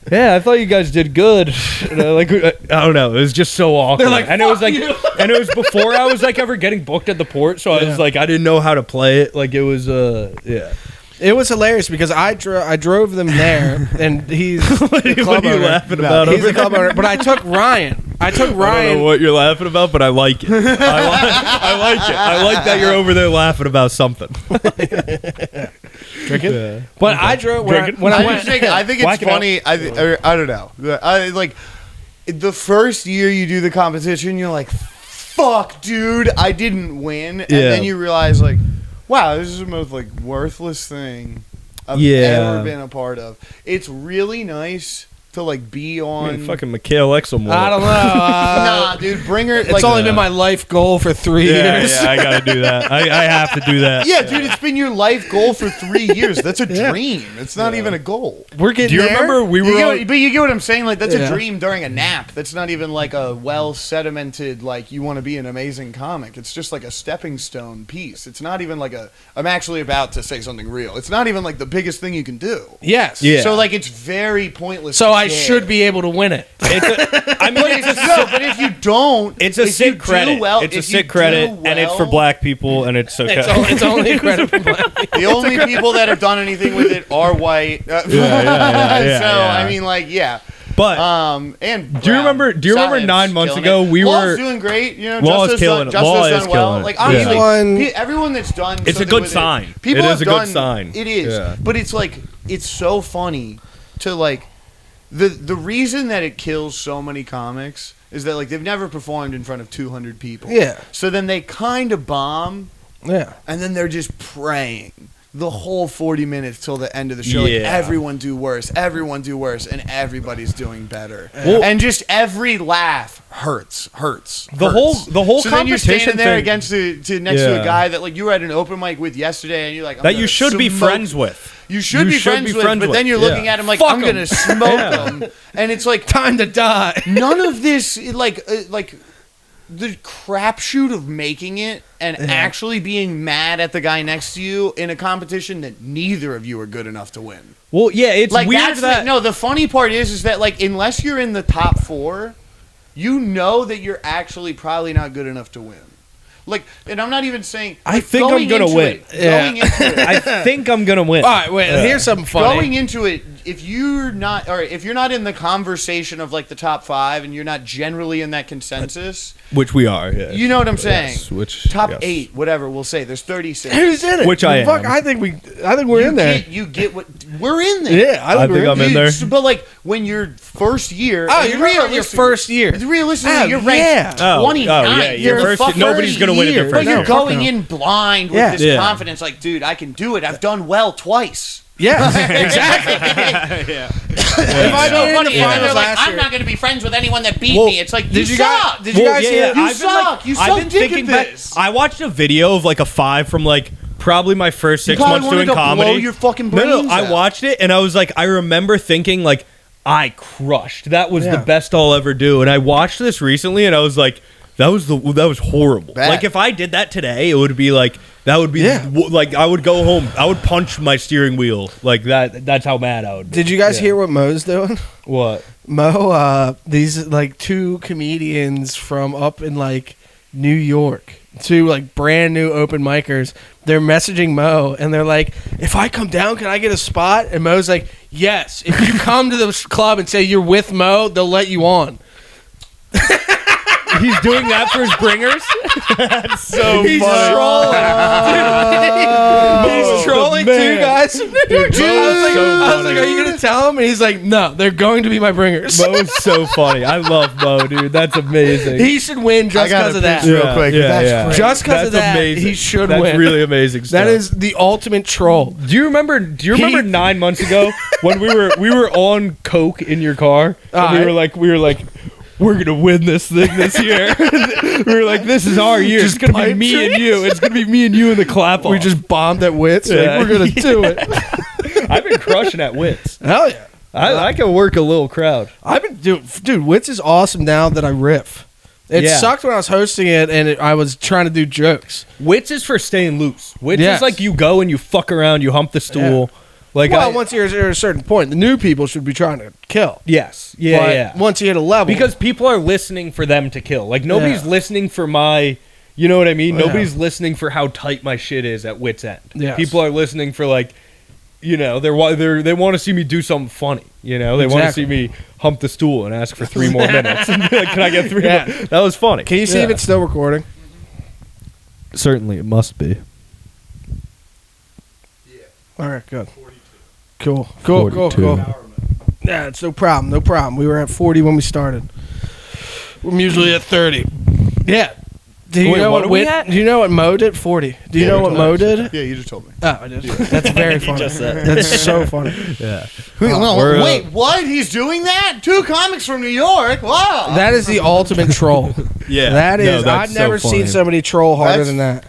Yeah, I thought you guys did good. And I don't know. It was just so awkward. They're like, and it was "Fuck like, you." and it was before I was like ever getting booked at the port. So I was like, I didn't know how to play it. Like it was, yeah. It was hilarious because I drove them there, and he's the club What are you owner. laughing about He's over the club owner, but I took Ryan. I don't know what you're laughing about, but I like it. I like it. I like that you're over there laughing about something. Drinking. Yeah. But I drove when Drinking? I I went. think it's Whack it out. funny. I don't know. I like the first year you do the competition, you're like, "Fuck, dude, I didn't win," and Yeah. then you realize like, "Wow, this is the most like worthless thing I've Yeah. ever been a part of." It's really nice to like be I on. mean, fucking Mikhail Exum won I it. don't know. Nah, dude, bring her. It's like, only been my life goal for 3 Yeah, years. yeah, I gotta do that. I have to do that. Yeah, dude, it's been your life goal for 3 years. That's a dream. It's not even a goal. We're getting Do you there. remember we were on, But you get what I'm saying? Like, that's Yeah. a dream during a nap. That's not even like a well sedimented, like, you want to be an amazing comic. It's just like a stepping stone piece. It's not even like I'm actually about to say something real. It's not even like the biggest thing you can do. Yes. Yeah. So, like, it's very pointless. So to I care. should be able to win it. I mean, But if you don't, it's a if you sick do credit. well- It's a if you sick credit, do and it's for well- black people, and it's okay. It's only a credit for black people. The only people that have done anything with it are white. yeah, So yeah. I mean, like, yeah. But and do you remember 9 months ago we Law's were doing great? You know, Law is Justice killing it. Justice Law done is well. killing it. Like Yeah. honestly, everyone that's done It's a something good with sign. People It have is a done, good sign. It is, Yeah. but it's like it's so funny to like the reason that it kills so many comics is that like they've never performed in front of 200 people. Yeah. So then they kind of bomb. Yeah. And then they're just praying the whole 40 minutes till the end of the show. Yeah. Like, everyone do worse, and everybody's doing better. Well- and just every laugh hurts. The whole So then you're competition standing there thing against next to a guy that like you were at an open mic with yesterday, and you're like, I'm that gonna you should be smoke- friends with. You should be friends with, but then you're looking at him like, Fuck I'm gonna 'em. smoke him, and it's like Time to die. none of this like the crapshoot of making it and actually being mad at the guy next to you in a competition that neither of you are good enough to win. Well, yeah, it's Like weird that's that no. The funny part is that like unless you're in the top 4, you know that you're actually probably not good enough to win. Like, and I'm not even saying. I like, think I'm going gonna into win. it- Going into it, I think I'm gonna win. All right, wait. Here's something funny. going into it, if you're not in the conversation of like the top 5 and you're not generally in that consensus, Which we are. Yeah. you know what I'm saying. Yes, which Top yes. 8, whatever we'll say. There's 36. Who's in it? Which I Fuck, am. I think we're in there. You get what we're in there. Yeah, I think think we're I'm in there. But like when you're first year, Oh, and you're talking about your first year. Realistically, Oh, you're yeah. ranked Oh, 29. yeah, your You're first- nobody's gonna win at their year. first But you're year. going no. in blind with Yeah. this Yeah. confidence, like, dude, I can do it. I've done well twice. Yes, exactly. If I So made funny. the And then finals they're like, last I'm year, not going to be friends with anyone that beat Well, me. It's like, did you you guys- suck. did you guys Well, hear? yeah, You I've been, like- suck. You I've suck been dick thinking at back. this. I watched a video of like a 5 from like probably my first 6 probably months wanted doing to comedy. blow your fucking No, brains I out. watched it and I was like, I remember thinking like, I crushed. That was the Yeah. best I'll ever do. And I watched this recently and I was like, that was horrible. Bad. Like if I did that today, it would be like that would be Yeah. like I would go home. I would punch my steering wheel like that. That's how mad I would be. Did you guys Yeah. hear what Mo's doing? What? Mo, these like 2 comedians from up in like New York, 2 like brand new open micers. They're messaging Mo and they're like, "If I come down, can I get a spot?" And Mo's like, "Yes. If you come to the club and say you're with Mo, they'll let you on." He's doing that for his bringers. That's so He's trolling. He's trolling 2 guys from New York. Dude, I was like, "Are you gonna tell him?" And he's like, "No, they're going to be my bringers." Mo is so funny. I love Mo, dude. That's amazing. He should win just because of that. real quick. That's great. Just because of That's that, amazing. he should That's win. really amazing stuff. That is the ultimate troll. Do you remember 9 months ago when we were on coke in your car and we were like we're gonna win this thing this year. We were like, this is our year. It's gonna be pipe me and you. It's gonna be me and you in the clap off. We just bombed at Wits. Yeah. Like, we're gonna do it. I've been crushing at Wits. Hell yeah! I can work a little crowd. I've been dude. Wits is awesome now that I riff. It Yeah. sucked when I was hosting it and I was trying to do jokes. Wits is for staying loose. Wits Yes. is like you go and you fuck around, you hump the stool. Like Well, once you're at a certain point, the new people should be trying to kill. yes, yeah, But yeah. once you hit a level, Because people are listening for them to kill. Like nobody's Yeah. listening for my, you know what I mean? Yeah. Nobody's listening for how tight my shit is at wit's end. Yes. People are listening for like, you know, they want to see me do something funny. You know, they want to Exactly. see me hump the stool and ask for 3 more minutes. And be like, can I get 3 Yeah. more? That was funny. can you see if it's still recording? Certainly, it must be. All right, good. Cool. Cool. Yeah, it's no problem. No problem. We were at 40 when we started. I'm usually at 30. Yeah. Do you Wait, know what are we Whit? at? Do you know what Mo did? 40. Do you know what Mo did? Yeah, you just told me. Oh, I did. That's very funny. That's so funny. Yeah. Wait, what? He's doing that? 2 comics from New York? Wow. That is the ultimate troll. Yeah. That No, is. that's I've never so seen funny. somebody troll harder That's- than that.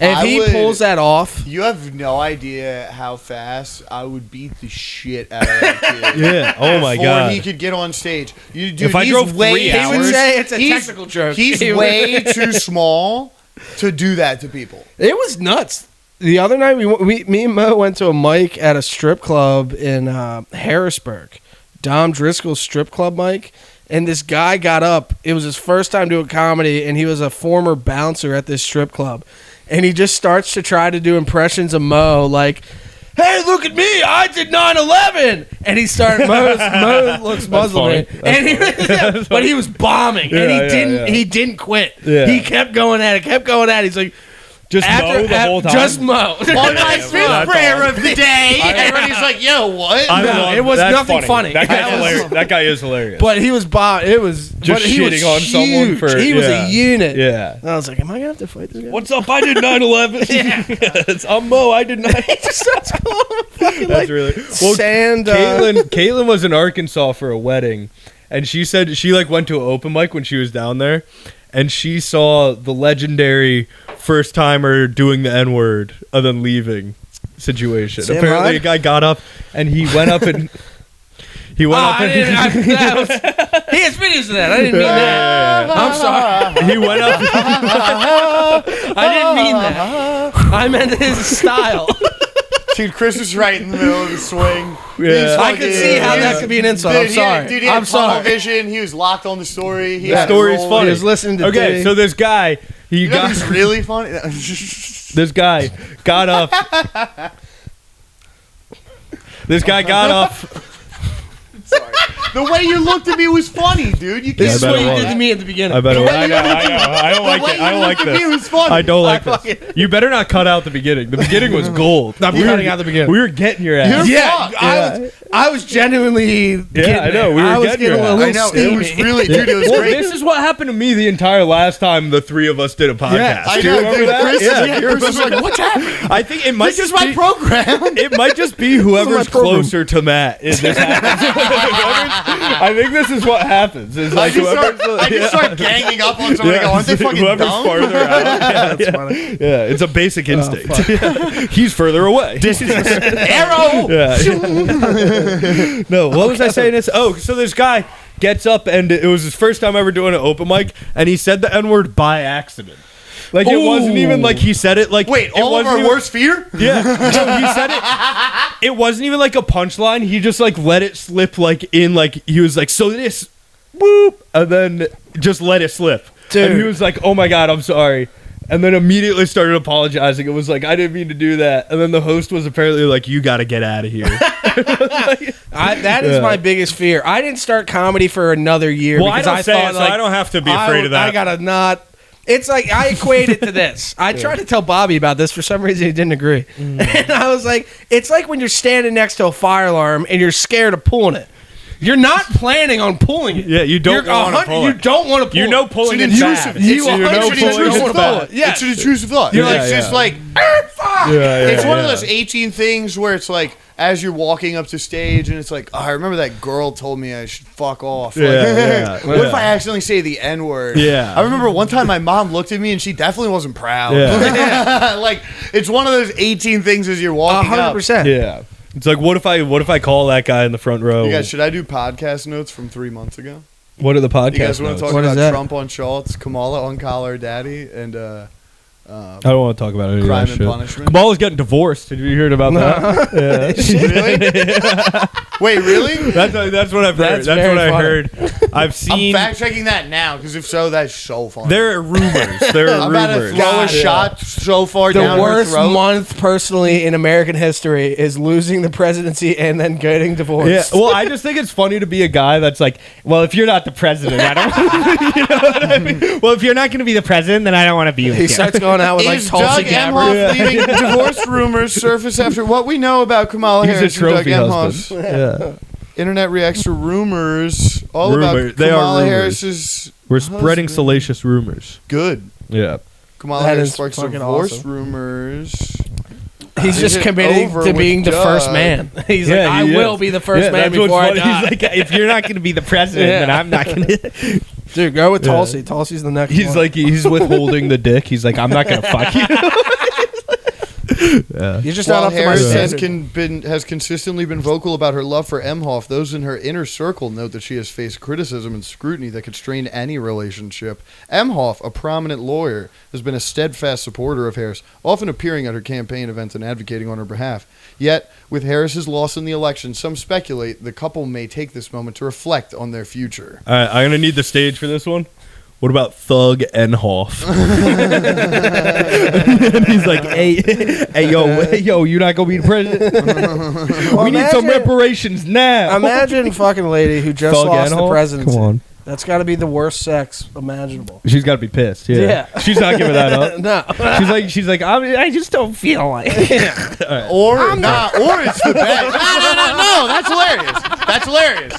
If I he would- pulls that off, You have no idea how fast I would beat the shit out of that kid. Yeah. Oh my Before god. he could get on stage. Dude, If I he's drove 3 way, hours- he would say it's a he's- technical joke. He's He would- way too small to do that to people. It was nuts. The other night, me and Mo went to a mic at a strip club in Harrisburg, Dom Driscoll's strip club mic, and this guy got up. It was his first time doing comedy, and he was a former bouncer at this strip club. And he just starts to try to do impressions of Mo, like, hey, look at me, I did 9/11, and he started. Mo looks Muslim, and but he was bombing, and he didn't quit. Yeah. He kept going at it. He's like. Just mow the whole time. Just mow. On my fifth prayer of the day, everybody's like, "Yo, what?" It was nothing funny. That guy's hilarious. That guy is hilarious. But he was it was just shitting on someone for. He was a unit. Yeah. And I was like, "Am I gonna have to fight this guy?" What's up? I did 9/11. I'm Mo. I did 9. He just starts calling fucking That's like really sand. Caitlin was in Arkansas for a wedding, and she said she like went to an open mic when she was down there, and she saw the legendary first timer doing the N-word and then leaving situation. Sam Apparently, Hyde? a guy got up and he went up and he has videos of that. I didn't mean that. I'm sorry. he went up. I didn't mean that. I meant his style. Dude, Chris was right in the middle of the swing. Yeah. I could see how that could be an insult. I'm sorry. Dude, he had I'm sorry. vision. He was locked on the story. The story's funny. He was listening to Okay, Diddy. so this guy, You know who's really funny? this guy got up. This guy got up. Sorry. The way you looked at me was funny, dude. You This can't is I bet what it you was. did to me at the beginning. I bet it was. I know. I don't The like way it. I don't you like looked at me this. was funny. I don't like this. You better not cut out the beginning. The beginning was gold. I'm cutting out the beginning. We were getting your ass. You're Yeah, fucked. I was genuinely. I know. We were getting your a ass. little I know. steamy. It was really, dude, it was Well, great. this is what happened to me the entire last time the three of us did a podcast. Yeah, I Do you know, remember dude. that? Chris, Yeah. Chris was like, what's happening? I think it might This is just my be program. It might just be whoever's program. closer to Matt. If this happens. I think this is what happens. Is I like just start ganging up on somebody. Aren't they fucking whoever's dumb? farther out. That's funny. Yeah, it's a basic instinct. He's further away. Arrow. Yeah. No, what was I saying? Oh, so this guy gets up and it was his first time ever doing an open mic, and he said the N-word by accident. Like it wasn't even like he said it like Wait, it all of wasn't our even- worst fear? Yeah, no, he said it. It wasn't even like a punchline. He just like let it slip like in like he was like so this, whoop, and then just let it slip. Dude. And he was like, "Oh my god, I'm sorry." And then immediately started apologizing. It was like, I didn't mean to do that. And then the host was apparently like, you got to get out of here. That is my biggest fear. I didn't start comedy for another year Well, I because don't I say thought it, so like, I don't have to be afraid of that. I gotta not. It's like I equate it to this. I tried to tell Bobby about this. For some reason, he didn't agree. And I was like, it's like when you're standing next to a fire alarm and you're scared of pulling it. You're not planning on pulling it. Yeah, you don't want to pull You it. don't want to pull it. You know pulling It's is an bad. intrusive- You it's an know intrusive pulling thought. is bad. Yeah. It's an intrusive thought. You're It's like, just like, fuck. it's one of those 18 things where it's like, as you're walking up to stage and it's like, oh, I remember that girl told me I should fuck off. Like, Yeah. what if I accidentally say the N-word? Yeah. I remember one time my mom looked at me and she definitely wasn't proud. Yeah. Like, it's one of those 18 things as you're walking up. 100%. Yeah. It's like, what if I call that guy in the front row? You guys, should I do podcast notes from 3 months ago? What are the podcast You guys want notes? to talk What is about that? Trump on Schultz, Kamala on Collar Daddy, and I don't want to talk about any of Crime that and shit. Punishment? Kamala's getting divorced. Have you heard about that? Yeah. Wait, really? That's what I've heard. That's That's very what I funny. heard. I've I'm seen. fact checking that now because if so, that's so funny. There are rumors. There are I'm about to rumors. throw a God, shot so far The down her worst throat. month personally in American history is losing the presidency and then getting divorced. Yeah, well, I just think it's funny to be a guy that's like, well, if you're not the president, I don't. You know what I mean? Well, if you're not going to be the president, then I don't want to be with He you. starts going out with like Is Tulsi Doug Gabbard. Emhoff leading divorce rumors surface after what we know about Kamala He's a Harris and Doug trophy Emhoff's? husband. Yeah, Internet reacts to rumors all Rumor- about they are Kamala rumors. Harris's we're spreading husband. salacious rumors. Good. Yeah, Kamala That Harris is sparks fucking divorce awesome. rumors. He's Is just it committing over to with being the Doug? first man. He's like, I he will is. be the first man that's what's before I funny. die. He's like, if you're not going to be the president, Yeah. then I'm not going to. Dude, go with Yeah. Tulsi. Tulsi's the next He's one. like, he's withholding the dick. He's like, I'm not going to fuck you. Yeah. You're just While not up to my Harris has, standard. has consistently been vocal about her love for Emhoff, those in her inner circle note that she has faced criticism and scrutiny that could strain any relationship. Emhoff, a prominent lawyer, has been a steadfast supporter of Harris, often appearing at her campaign events and advocating on her behalf. Yet, with Harris's loss in the election, some speculate the couple may take this moment to reflect on their future. All right, I'm going to need the stage for this one. what about Thug Enhoff? And he's like, hey, yo, you're not gonna be the president. We need some reparations now. Imagine a fucking lady who just Thug lost the Enhoff? presidency. Come on. That's got to be the worst sex imaginable. She's got to be pissed. Yeah. She's not giving that up. No. She's like, I just don't feel like. Or it's the best. No, that's hilarious.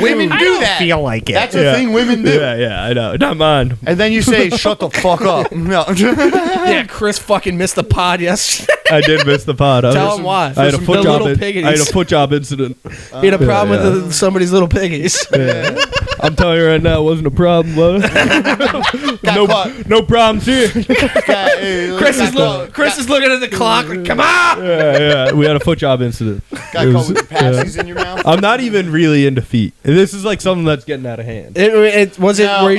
Women do that. Feel like it. That's a thing women do. Yeah, I know. Not mine. And then you say, "Shut the fuck up." No. Yeah, Chris fucking missed the pod yesterday. I did miss the pod. Tell him why. I had a The foot job. little I had a piggies. foot job incident. He had a problem with somebody's little piggies. Yeah. I'm telling you right now, it wasn't a problem, brother. no problems here. Chris is looking at the clock. Like, come on. Yeah. We had a foot job incident. Got caught with the passies in your mouth. I'm not even really into feet. This is like something that's getting out of hand. Were you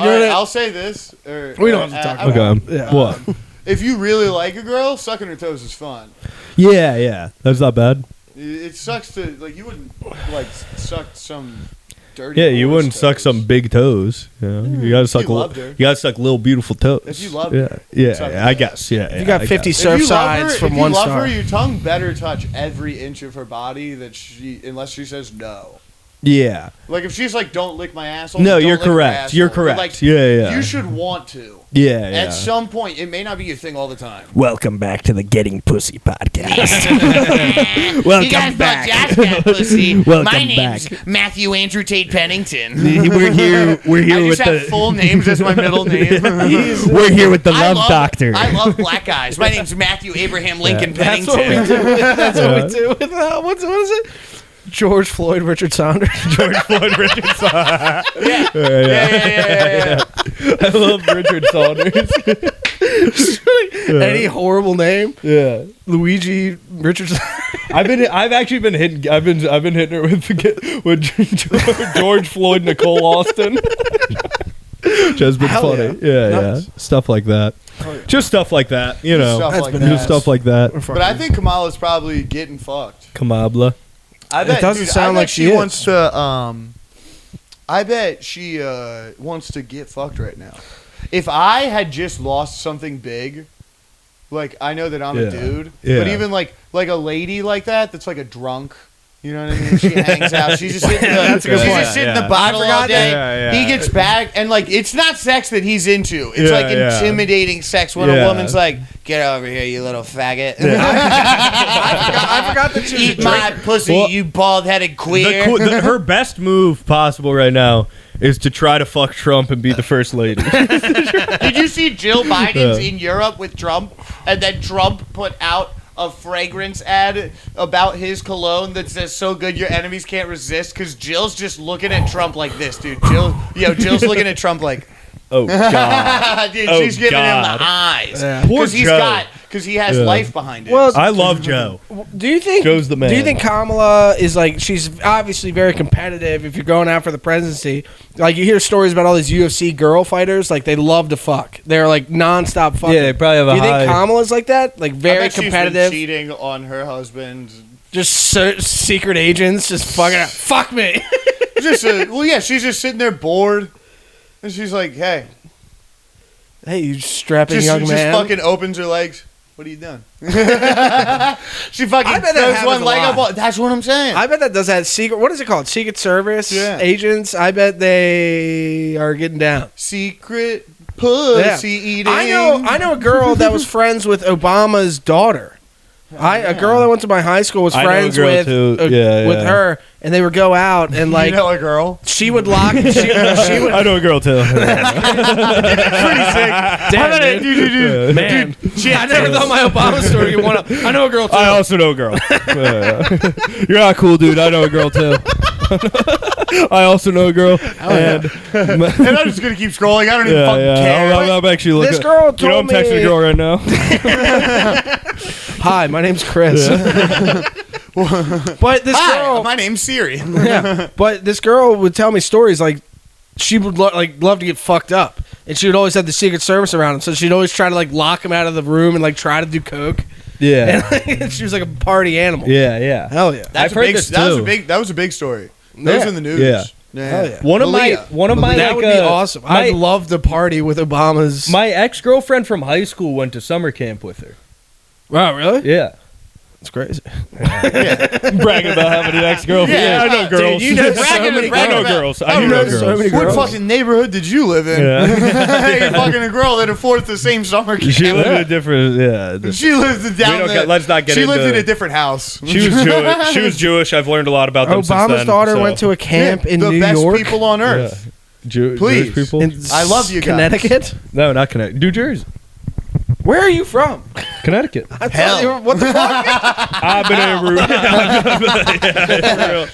doing it? I'll say this. We don't have to talk about Okay. Yeah. What? If you really like a girl, sucking her toes is fun. Yeah. That's not bad. It sucks to you wouldn't like suck some dirty. Yeah, you horse wouldn't suck toes. some big toes. You know? You gotta suck. you loved her. You gotta suck little beautiful toes. If you loved yeah, her, yeah, suck yeah, her I toes. guess. Yeah, You got 50 If surf you love sides her, from if one you love star. her, your tongue better touch every inch of her body unless she says no. Yeah. Like if she's like, "Don't lick my asshole." No, don't you're lick my correct. asshole. You're But, correct. like, Yeah. You should want to. Yeah. At some point, it may not be your thing all the time. Welcome back to the Getting Pussy podcast. You guys thought Josh got pussy. Welcome My name's back. Matthew Andrew Tate Pennington. We're here. We're I here just with have the. full names as my middle name. We're here with the love doctor. I love black guys. My name's Matthew Abraham Lincoln That's what we Pennington. do. That's what we do with what is it? George Floyd, Richard Saunders. George Floyd, Richard Saunders. Yeah. I love Richard Saunders. Any horrible name. Yeah. Luigi Richard. I've actually been hitting. I've been hitting her with George Floyd, Nicole Austin. Which has been Hell funny. yeah. Yeah. Nice. Stuff like that. Just stuff like that. You know. Stuff That's like bananas. that. Just stuff like that. But I think Kamala's probably getting fucked. Kamabla. I bet, doesn't sound like she is. wants to. I bet she wants to get fucked right now. If I had just lost something big, like I know that I'm a dude, but even like a lady like that's like a drunk. You know what I mean? She hangs out. She's just sitting. In the bottle all day. He gets back, and like it's not sex that he's into. It's like intimidating sex when a woman's like, "Get over here, you little faggot." I forgot that she was Eat my pussy, Well, you bald-headed queer. Her best move possible right now is to try to fuck Trump and be the first lady. Did you see Jill Biden's in Europe with Trump, and then Trump put out a fragrance ad about his cologne that says "so good your enemies can't resist"? Because Jill's just looking at Trump like this, dude. Jill's looking at Trump like, Oh God. dude, Oh, she's giving him God. the eyes. Poor Joe. Because he has life behind it. Well, I love Joe. do you think Joe's the man. Do you think Kamala is like, she's obviously very competitive if you're going out for the presidency? Like you hear stories about all these UFC girl fighters, like they love to fuck. They're like nonstop fucking. Yeah, they probably have a Do you high. think Kamala's like that? Like I very bet she's been competitive, cheating on her husband. just secret agents, just fucking out. Fuck me. She's just sitting there bored, and she's like, "Hey." Hey, you strapping Just young man. fucking opens her legs. What are you doing? She fucking I bet that throws happens one a leg lot. up. That's what I'm saying. I bet that does that secret. What is it called? Secret Service agents. I bet they are getting down. Secret pussy eating. I know a girl that was friends with Obama's daughter. A girl that went to my high school was I know a friends girl with too. with her, and they would go out and like You know a girl? she would lock. She would. I know a girl too. Pretty sick. Damn, dude. Man, I never thought my Obama story could one up. I know a girl too. I also know a girl. You're not cool, dude. I know a girl too. I also know a girl. And And I'm just gonna keep scrolling. I don't even fucking care. I'm actually looking. This girl told you know, I'm texting me- a girl right now. Hi, my name's Chris. But this Hi, girl, my name's Siri. but this girl would tell me stories like she would love to get fucked up, and she would always have the Secret Service around him, so she'd always try to like lock him out of the room and like try to do coke. Yeah. And she was like a party animal. Yeah. Hell yeah. That was a big story. That was a big story. That was in the news. Yeah. yeah. One of Malia. my that like, would be awesome. I'd love to party with Obama's. My ex-girlfriend from high school went to summer camp with her. Wow, really? Yeah. It's crazy. Bragging about having an ex-girlfriend. Yeah, I know girls. you know I know about- girls. I I know know so girls. many What girls. fucking neighborhood did you live in? Yeah. You're fucking a girl that affords the same summer camp. She lived in a different. Yeah. She lives down there. Let's not get She into lived in it. a different house. She was Jewish. She was Jewish. I've learned a lot about them since Obama's then, daughter so. went to a camp in the New best York. people on earth. Jewish Please. people. In I love you guys. Connecticut? No, not Connecticut. New Jersey. Where are you from? Connecticut. I thought Hell. you were- what the fuck? I've been in Rude.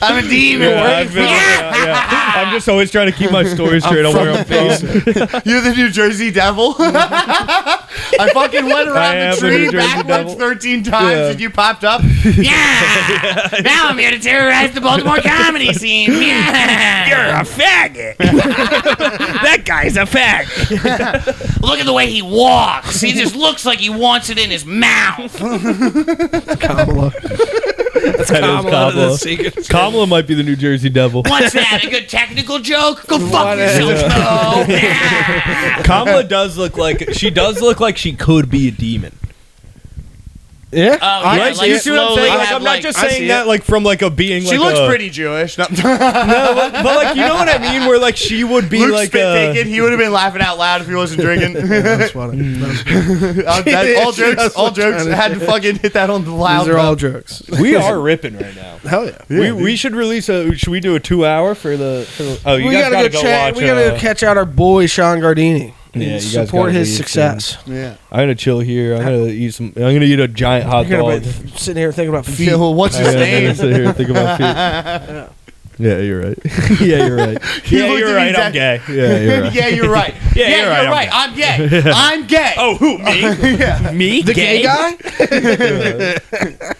I'm a demon. I'm just always trying to keep my story straight on where I'm from. You're the New Jersey Devil. I fucking went I around am the the tree New Jersey backwards Devil. 13 times Yeah. and you popped up. Yeah. Now I'm here to terrorize the Baltimore comedy scene. Yeah. You're a faggot. That guy's a faggot. Look at the way he walks. He just looks like he wants it in his mouth. Kamala. That's That is Kamala. Kamala. The secret. Kamala might be the New Jersey Devil. What's that? A good technical joke? Go fuck What yourself, is- Mo. Yeah. Kamala does look like she could be a demon. Yeah? Oh, yeah, Right? like You see what I'm slowly saying? Like, have, I'm not like- just I saying see that it. like from like a being. She like looks a, pretty Jewish. No. No, but like you know what I mean? Where like she would be Luke's like spit a. taken. He would have been laughing out loud if he wasn't drinking. That's funny. All jokes. All jokes. I had to fucking hit that on the loud. These are all button. jokes. We are ripping right now. Hell yeah. We should release a. Should we do a 2-hour for the? Oh, you We guys gotta gotta go check. watch. We gotta go catch out our boy Sean Gardini. Yeah, you and guys support gotta his leave success. Yeah. I'm gonna chill here. I'm gonna eat some. I'm gonna eat a giant hot You're gonna dog. be sitting here thinking about feet. Yeah, well, what's his I'm gonna name? sit here and think about feet. Yeah, you're right. Yeah, you're right. He Yeah, looked you're at me right. I'm exactly- gay. Yeah, you're right. Yeah, you're right. Yeah, you're right, I'm I'm gay. I'm gay. Oh, who me? Me? The gay guy?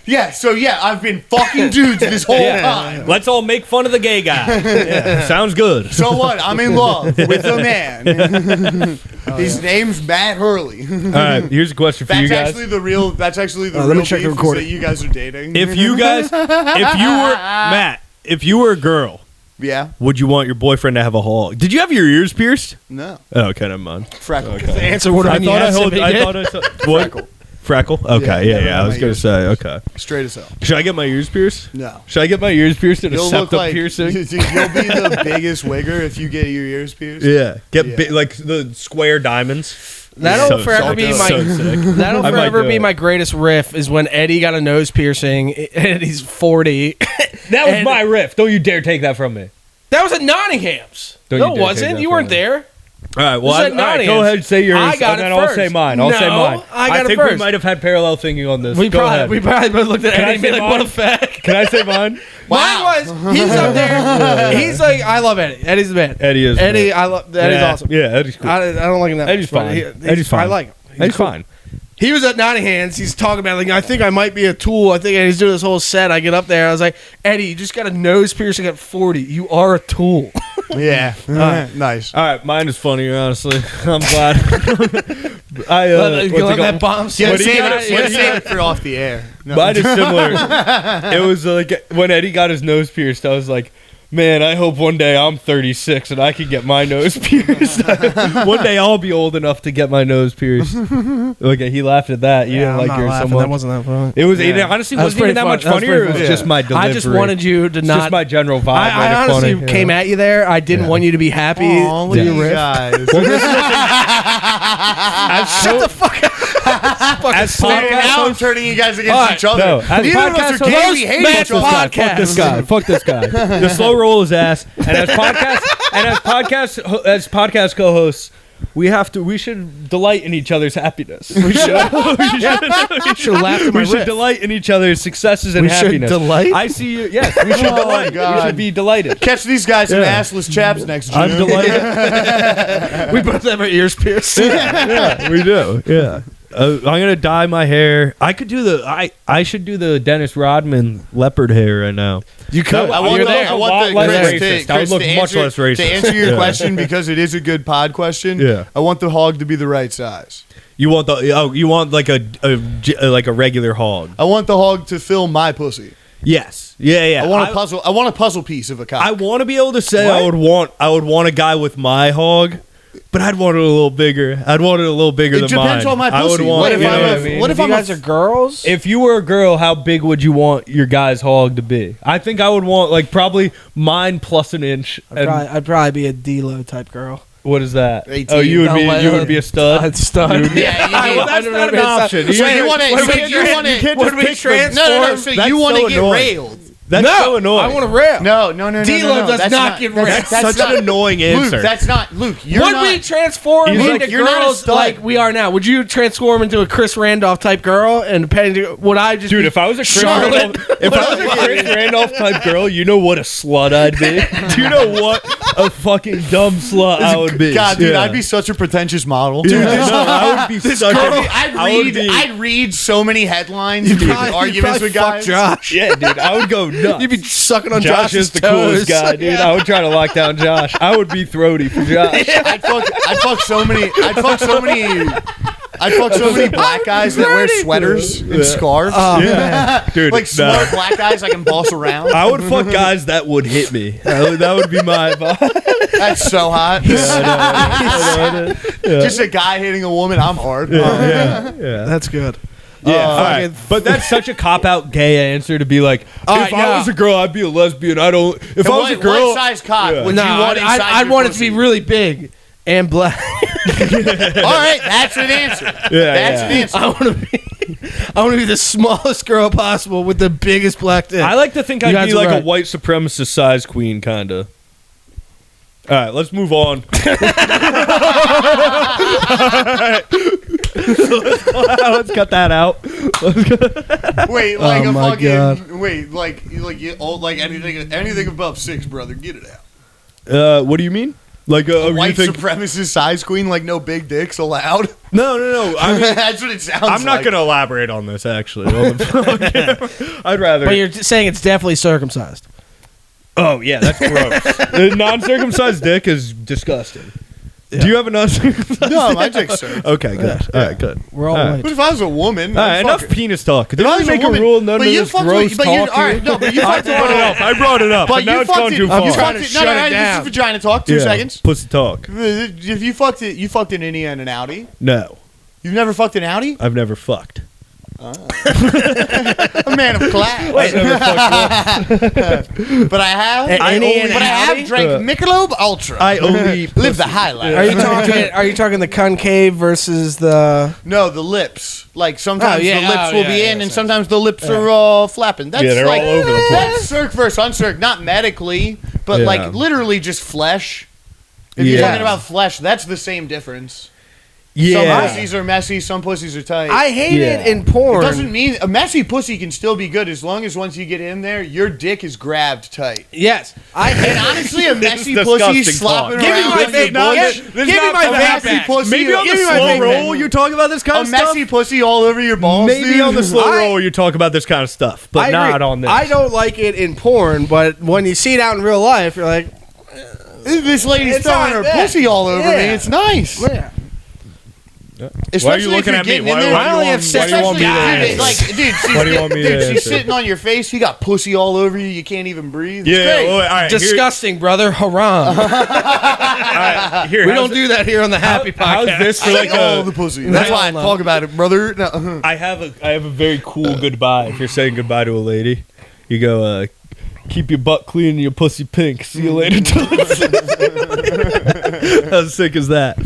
Yeah. So yeah, I've been fucking dudes this whole time. Let's all make fun of the gay guy. Yeah, sounds good. So what? I'm in love with a man. His name's Matt Hurley. All right, here's a question for you That's guys. actually the real. That's actually the let real me check the beef is recording. that you guys are dating. If you were Matt, if you were a girl, Yeah. would you want your boyfriend to have a hog? Did you have your ears pierced? No. Oh, okay, never mind. Freckle. Answer what I you thought I asked heard. if he I did. thought I saw what? Freckle. Freckle. Okay, yeah. I was my gonna ears say okay. Straight as hell. Should I get my ears pierced? No. Should I get my ears pierced and a You'll look septum like piercing? You'll be the biggest wigger if you get your ears pierced. Yeah, get Yeah. like the square diamonds. That'll So forever sick. be my. So sick. That'll I might forever do be it. my greatest riff is when Eddie got a nose piercing and he's 40. That was And- my riff. Don't you dare take that from me. That was at Nottingham's. Don't No, you it dare take wasn't. that You from weren't me. there. All right, well, This is all at right, Nottingham's. go ahead, say yours, I got and it then I'll first. say mine. I'll say No, mine. I got it think we first. might have had parallel thinking on this. We Go ahead. probably both looked at Can I Eddie and be say like, what a mine? fact. Can I say mine? Mine was, he's up there. He's like, I love Eddie. Eddie's the man. Eddie is. Eddie, man. I love, Eddie's Yeah, awesome. Yeah, Eddie's cool. I don't like him that Eddie's much, but fine. Eddie's fine. I like him. Eddie's cool. fine. He was at Nottingham's. He's talking about like I think I might be a tool. I think he's doing this whole set. I get up there. I was like, Eddie, you just got a nose piercing at 40. You are a tool. Yeah. Nice. All right, mine is funnier, honestly. I'm glad. I Let what's it that called? bomb. Yeah, What do you save got? it for off the air. No. Mine is similar. It was like when Eddie got his nose pierced. I was like, man, I hope one day I'm 36 and I can get my nose pierced. One day I'll be old enough to get my nose pierced. Okay, he laughed at that. You didn't like yours so much. That wasn't that funny. It was. Yeah. It honestly That was wasn't even that pretty much fun. That was funnier. It pretty was fun. just my delivery. I just wanted you to It's not. just my general vibe. I made it honestly funny. came at you there. I didn't Yeah. want you to be happy. Aw, look with at your you riff. guys. Shut the fuck up. As Now podcast I'm turning you guys against All right, each other. no, as Neither of us podcast are gay. hosts, We hate Matt's each other. podcast. Fuck this guy. Fuck this guy. The slow roll is ass. And as podcast co-hosts, we should delight in each other's happiness. We should. Should have laughed at my We should riff. delight in each other's successes and We should happiness. delight? I see you. Yes, we should Oh, delight. We God. should be delighted. Catch these guys in Yeah. assless chaps next June. I'm delighted. We both have our ears pierced. Yeah, we do. Yeah. I'm gonna dye my hair. I could do I should do the Dennis Rodman leopard hair right now. You could. I want You're the, there. I want A the lot less Chris, racist. to, I would Chris, look to much answer, less racist. To answer your Yeah. question, because it is a good pod question. Yeah. I want the hog to be the right size. You want like a regular hog. I want the hog to fill my pussy. Yes. Yeah. I want a puzzle. I want a puzzle piece of a cock. I want to be able to say I would want a guy with my hog, but I'd want it a little bigger. I'd want it a little bigger than mine. It depends on my I would pussy. want, What if you know I'm what a- I mean? what if you I'm a- guys are girls? If you were a girl, how big would you want your guy's hog to be? I think I would want like probably mine plus an inch. And I'd probably be a D-Lo type girl. what is that? 18. Oh, you would be a stud. I'd stud. Yeah, you Well, that's not an option. So you want to? Would Would we we transform? No. So That's you want so to get annoying. railed? That's no, so annoying. I want to rail. No. D-Lo does that's not get railed. That's such not, an annoying answer. Luke, that's not Luke. You're Would not. we transform He's into like, you're not a girls stud. like we are now? Would you transform into a Chris Randolph type girl? And Pennington, would I just Dude, be if I was a Chris Charlotte? Randolph, if I was a Chris Randolph type girl, you know what a slut I'd be. Do you know what a fucking dumb slut I would be? God, dude, Yeah. I'd be such a pretentious model. Dude, I would be such I'd read so many headlines and arguments with guys. Josh. Yeah, dude, I would go nuts. You'd be sucking on Josh Josh's is the toes. coolest guy, dude. I would try to lock down Josh. I would be throaty for Josh. I'd fuck so many black guys that wear sweaters and scarves. Yeah, dude, Like smart black guys I can boss around. I would fuck guys that would hit me. That would be my vibe. That's so hot. Yeah. Just a guy hitting a woman, I'm hard. Yeah. That's good. Yeah, all right. But that's such a cop-out gay answer to be like, if I was a girl, I'd be a lesbian. I don't. If I was a girl, what size cock Yeah. would No, you want inside I'd your want it to pussy? be really big and black. All right, that's an answer. That's an answer. I want to be the smallest girl possible with the biggest black dick. I like to think You I'd guys be are like right. a white supremacist size queen, kind of. All right, let's move on. Let's cut that out. Wait, like Oh a my fucking God. wait, like you old like anything above 6, brother, get it out. What do you mean? Like White you think? supremacist size queen, like no big dicks allowed. No. I mean, That's what it sounds. I'm not like. going to elaborate on this. Actually, I'd rather. but you're saying it's definitely circumcised. Oh yeah, that's gross. The non-circumcised dick is disgusting. Do you have a non-circumcised? No, my dick's circumcised. Okay, good. All right, good. We're all All right. white. But if I was a woman, All right, I'd enough fuck her. penis talk. Did If I I was make a woman- rule? None but of you this fucked gross with- but you- talk. all right, no, but you fucked I brought it up. I brought it up. But But now you it's gone fucked it. too far. You trying fucked to it. No, shut no, it no. This down. is vagina talk. 2 seconds. Pussy talk. If you fucked it, you fucked an India and an Audi. No, You've never fucked an Audi? I've never fucked. A man of class. I've never fucked. But I have. But I have drank Michelob Ultra. I only live the high life. Are you talking the concave versus the? No, the lips. Like sometimes Oh, yeah. the lips Oh, will yeah, be yeah, in, and so- sometimes the lips are all flapping. That's Yeah, they're like, all over the place. That's circ versus uncirc, not medically, but Yeah. like literally just flesh. If you're Yeah. talking about flesh, that's the same difference. Some Yeah. pussies are messy, some pussies are tight. I hate Yeah. it in porn. It doesn't mean a messy pussy can still be good as long as once you get in there, your dick is grabbed tight. Yes, I hate And it. honestly, a This messy is pussy disgusting slopping talk. Give me around my on your vape bush. nugget. Give me my a vape messy back. pussy. Maybe on the Give me my slow vape roll, back. you talk about this kind A of stuff. messy pussy all over your balls. Maybe dude. on the slow I- roll, you talk about this kind of stuff, but I agree. not on this. I don't like it in porn, but when you see it out in real life, you're like, This lady's It's throwing not her bad. pussy all over me. Yeah. It's nice. yeah. Especially Why are you if looking you're at me? getting in Why there. do I only have why do you want me to Especially, answer? like, dude, she's, Why do you want me to she's answer? sitting on your face. You got pussy all over you. You can't even breathe. It's Yeah, great. well, all right, Disgusting, brother. Haram. Here, We don't do that here on the Happy How's Podcast. this for I like like all the a? pussy. That's why I No. talk about it, brother. No. I have a very cool goodbye. If you're saying goodbye to a lady, you go, keep your butt clean and your pussy pink. See you later. How sick is that?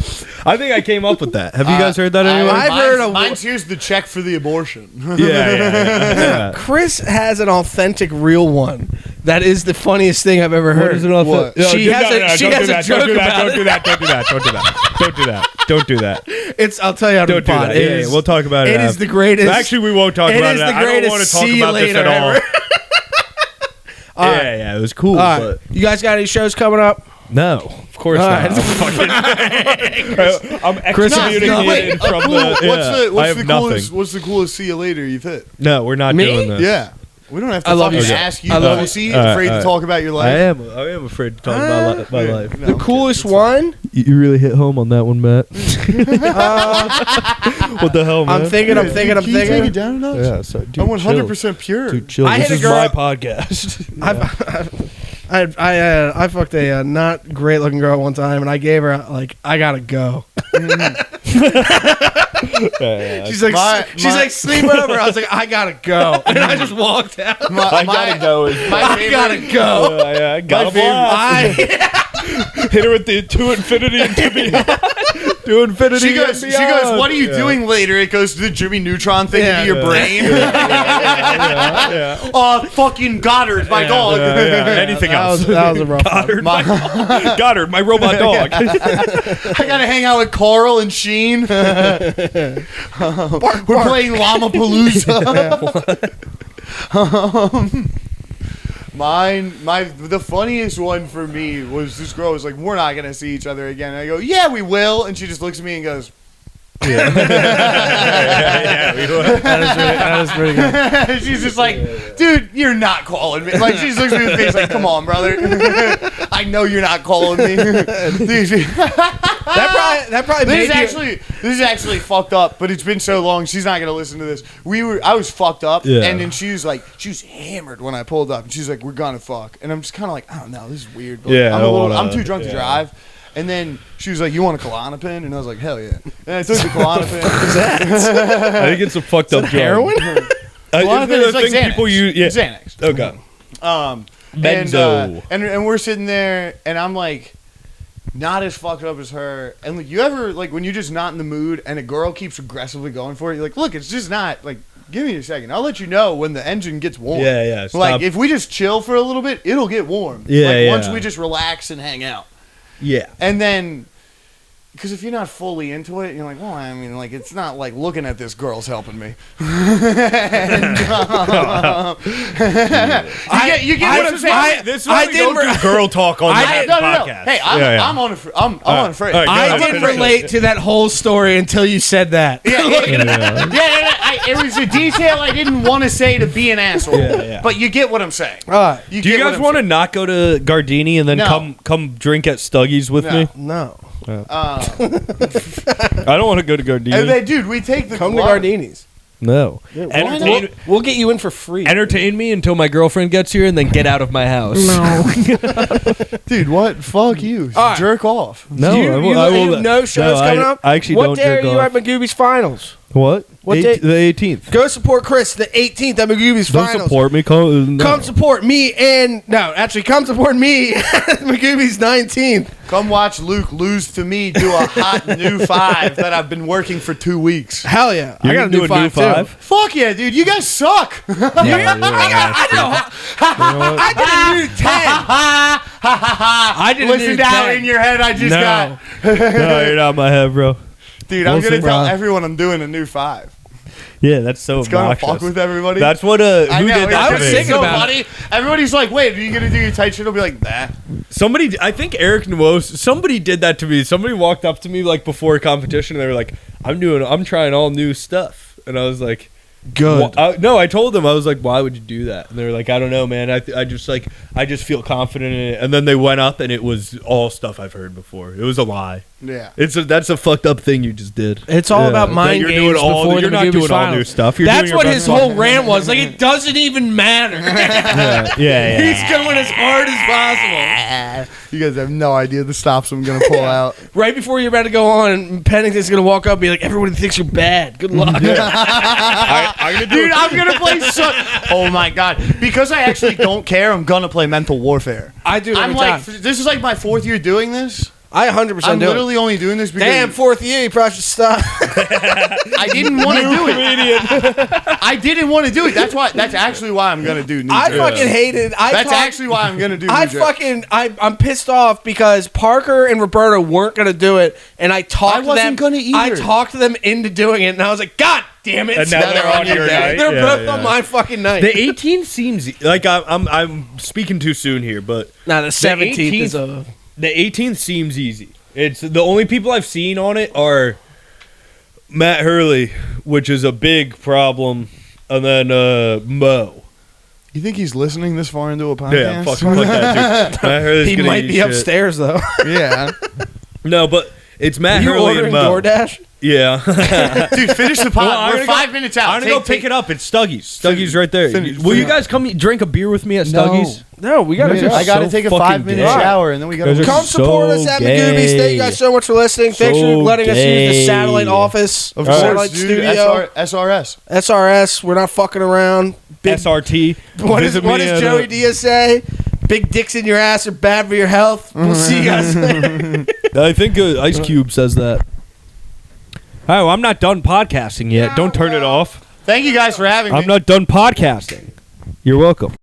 I think I came up with that. Have you guys heard that anywhere? I've heard of- Mine's here's the check for the abortion. yeah. Chris has an authentic real one. That is the funniest thing I've ever heard. What is it on? What? She has a joke about Don't do that. Don't do that. Don't do that. Don't do that. Don't do that. It's. I'll tell you how to Don't do pod. that. It Yeah, is- we'll talk about it. It is after. the greatest. Actually, we won't talk It about is it. the I don't greatest want to talk see you about this later at all. ever. All right. Yeah, it was cool. All right. But You guys got any shows coming up? no, of course All not. right. I'm Chris has excommunicated nothing. Wait, from cool. the. What's Yeah, the I have nothing. coolest? What's the coolest see you later you've hit? No, we're not Me? doing this. Yeah, we don't have to I love fucking you. ask you. I love you. Pussy, All right, afraid all to right. talk about your I life. am afraid to talk about my life. No, The I'm coolest kidding. one? You really hit home on that one, Matt. What the hell, man? I'm thinking. Can you take it down a notch? Yeah, so dude, I'm 100% pure. Dude, chill. I This hit a is girl- my podcast. I fucked a not great looking girl one time, and I gave her like, I gotta go. She's like, sleep over. I was like, I gotta go, and I just walked out. I gotta go. I gotta go. I gotta hit her with the to infinity and to beyond. To infinity. She goes, what are you doing later? It goes to the Jimmy Neutron thing into your brain. Fucking Goddard, my dog. Anything else? That was a rough Goddard, Goddard, my robot dog. I gotta hang out with Carl and Sheen. We're playing Llama Palooza. The funniest one for me was this girl was like, we're not gonna see each other again. And I go, yeah, we will. And she just looks at me and goes, Yeah, we will. That is pretty good. she's just like, dude, you're not calling me. Like, she just looks at me with a face like, come on, brother. I know you're not calling me. That probably This made is actually fucked up, but it's been so long. She's not gonna listen to this. I was fucked up, and then she was hammered when I pulled up, and she's like, "We're gonna fuck," and I'm just kind of like, I don't know, this is weird. But I'm too drunk to drive. And then she was like, "You want a Klonopin?" And I was like, "Hell yeah!" And I took the Klonopin. I think it's a fucked up drug. heroin. Klonopin is like Xanax. People use. Yeah. Xanax. Okay. Benzo. And we're sitting there, and I'm like, not as fucked up as her. And like, you ever like when you're just not in the mood, and a girl keeps aggressively going for it? You're like, look, it's just not like. Give me a second. I'll let you know when the engine gets warm. Yeah. Stop. Like if we just chill for a little bit, it'll get warm. Once we just relax and hang out. Yeah. And then, because if you're not fully into it, you're like, well, I mean, like, it's not like looking at this girl's helping me. You get what I'm saying? This is why we don't do girl talk on the podcast. Hey, I'm unafraid. I didn't relate to that whole story until you said that. It was a detail I didn't want to say to be an asshole. But you get what I'm saying. All right. Do you guys want to not go to Gardini and then come drink at Stuggy's with me? No. I don't want to go to Gardini. And then, dude, we take the Come to Gardini's. No. We'll get you in for free. Entertain me until my girlfriend gets here and then get out of my house. No. Dude, what? Fuck you. Right. Jerk off. No, you have no shows coming up? I actually what don't day jerk are you off. at Magooby's Finals? What? What day? The 18th. Go support Chris the 18th at Magooby's Don't Finals. support me. Come support me come support me at Magooby's 19th. Come watch Luke lose to me do a hot new 5 that I've been working for 2 weeks. Hell yeah. You're I got gonna a do new 5 too. Fuck yeah, dude. You guys suck. I did a new 10. I did a new 10. Listen down in your head. I just got. No, you're not in my head, bro. Dude, I'm We'll going to see, tell bro. everyone I'm doing a new 5. Yeah, that's so It's going to obnoxious. fuck with everybody. That's what I who know, did that? I was to me? thinking so about funny. Everybody's like, wait, are you going to do your tight shit? I'll be like, nah. Somebody, I think Eric Nuos, somebody did that to me. Somebody walked up to me like before a competition and they were like, I'm trying all new stuff. And I was like, Good. No, I told them, I was like, why would you do that? And they were like, I don't know, man. I just feel confident in it. And then they went up and it was all stuff I've heard before. It was a lie. Yeah. That's a fucked up thing you just did. It's all about mind You're games doing all, before you're the not Magooby's doing all Finals. new stuff. You're That's doing your what best his fucking- whole rant was. Like, it doesn't even matter. Yeah. He's going as hard as possible. You guys have no idea the stops I'm going to pull out. Right before you're about to go on, Pennington's going to walk up and be like, everybody thinks you're bad. Good luck. Dude, I'm going to play oh my God. Because I actually don't care, I'm going to play Mental Warfare. I do it every I'm time. like, this is like my 4th year doing this. I 100% I'm do literally it. only doing this because Damn, 4th year, you probably should stop. I didn't want to do it. I didn't want to do it. That's actually why I'm gonna do New I Jersey. fucking hated. That's actually why I'm gonna do. New Jersey. I'm pissed off because Parker and Roberta weren't gonna do it, and I talked I to wasn't them. gonna either. I talked them into doing it, and I was like, God damn it! And now they're on your night. They're Yeah, both yeah. on my fucking night. The 18th seems like I'm speaking too soon here, but Nah, the 17th is 18th the 18th seems easy. It's the only people I've seen on it are Matt Hurley, which is a big problem, and then Mo. You think he's listening this far into a podcast? Yeah, fuck that dude. Matt Hurley's He gonna might eat be shit. upstairs though. Yeah. No, but It's Matt Are you Hurley ordering and Mo. DoorDash? Yeah. Dude, finish the pod. Well, I'm We're gonna go- 5 minutes out. I'm gonna go pick it up. It's Stuggy's. Stuggy's right there. finish- Will you finish. guys come drink a beer with me at Stuggy's? No, we gotta. Yeah. I got to So take a fucking 5-minute gay. shower and then we got Guys to are Come support us at Magoobies. Thank you guys so much for listening. Thanks for So letting us use the gay. satellite office, Of satellite course, dude. studio, SRS. SRS. We're not fucking around. Big, SRT. what Visit does me at, Joey Diaz say? Big dicks in your ass are bad for your health. We'll see you guys later. I think Ice Cube says that. Oh, I'm not done podcasting yet. Don't turn it off. Thank you guys for having me. I'm not done podcasting. You're welcome.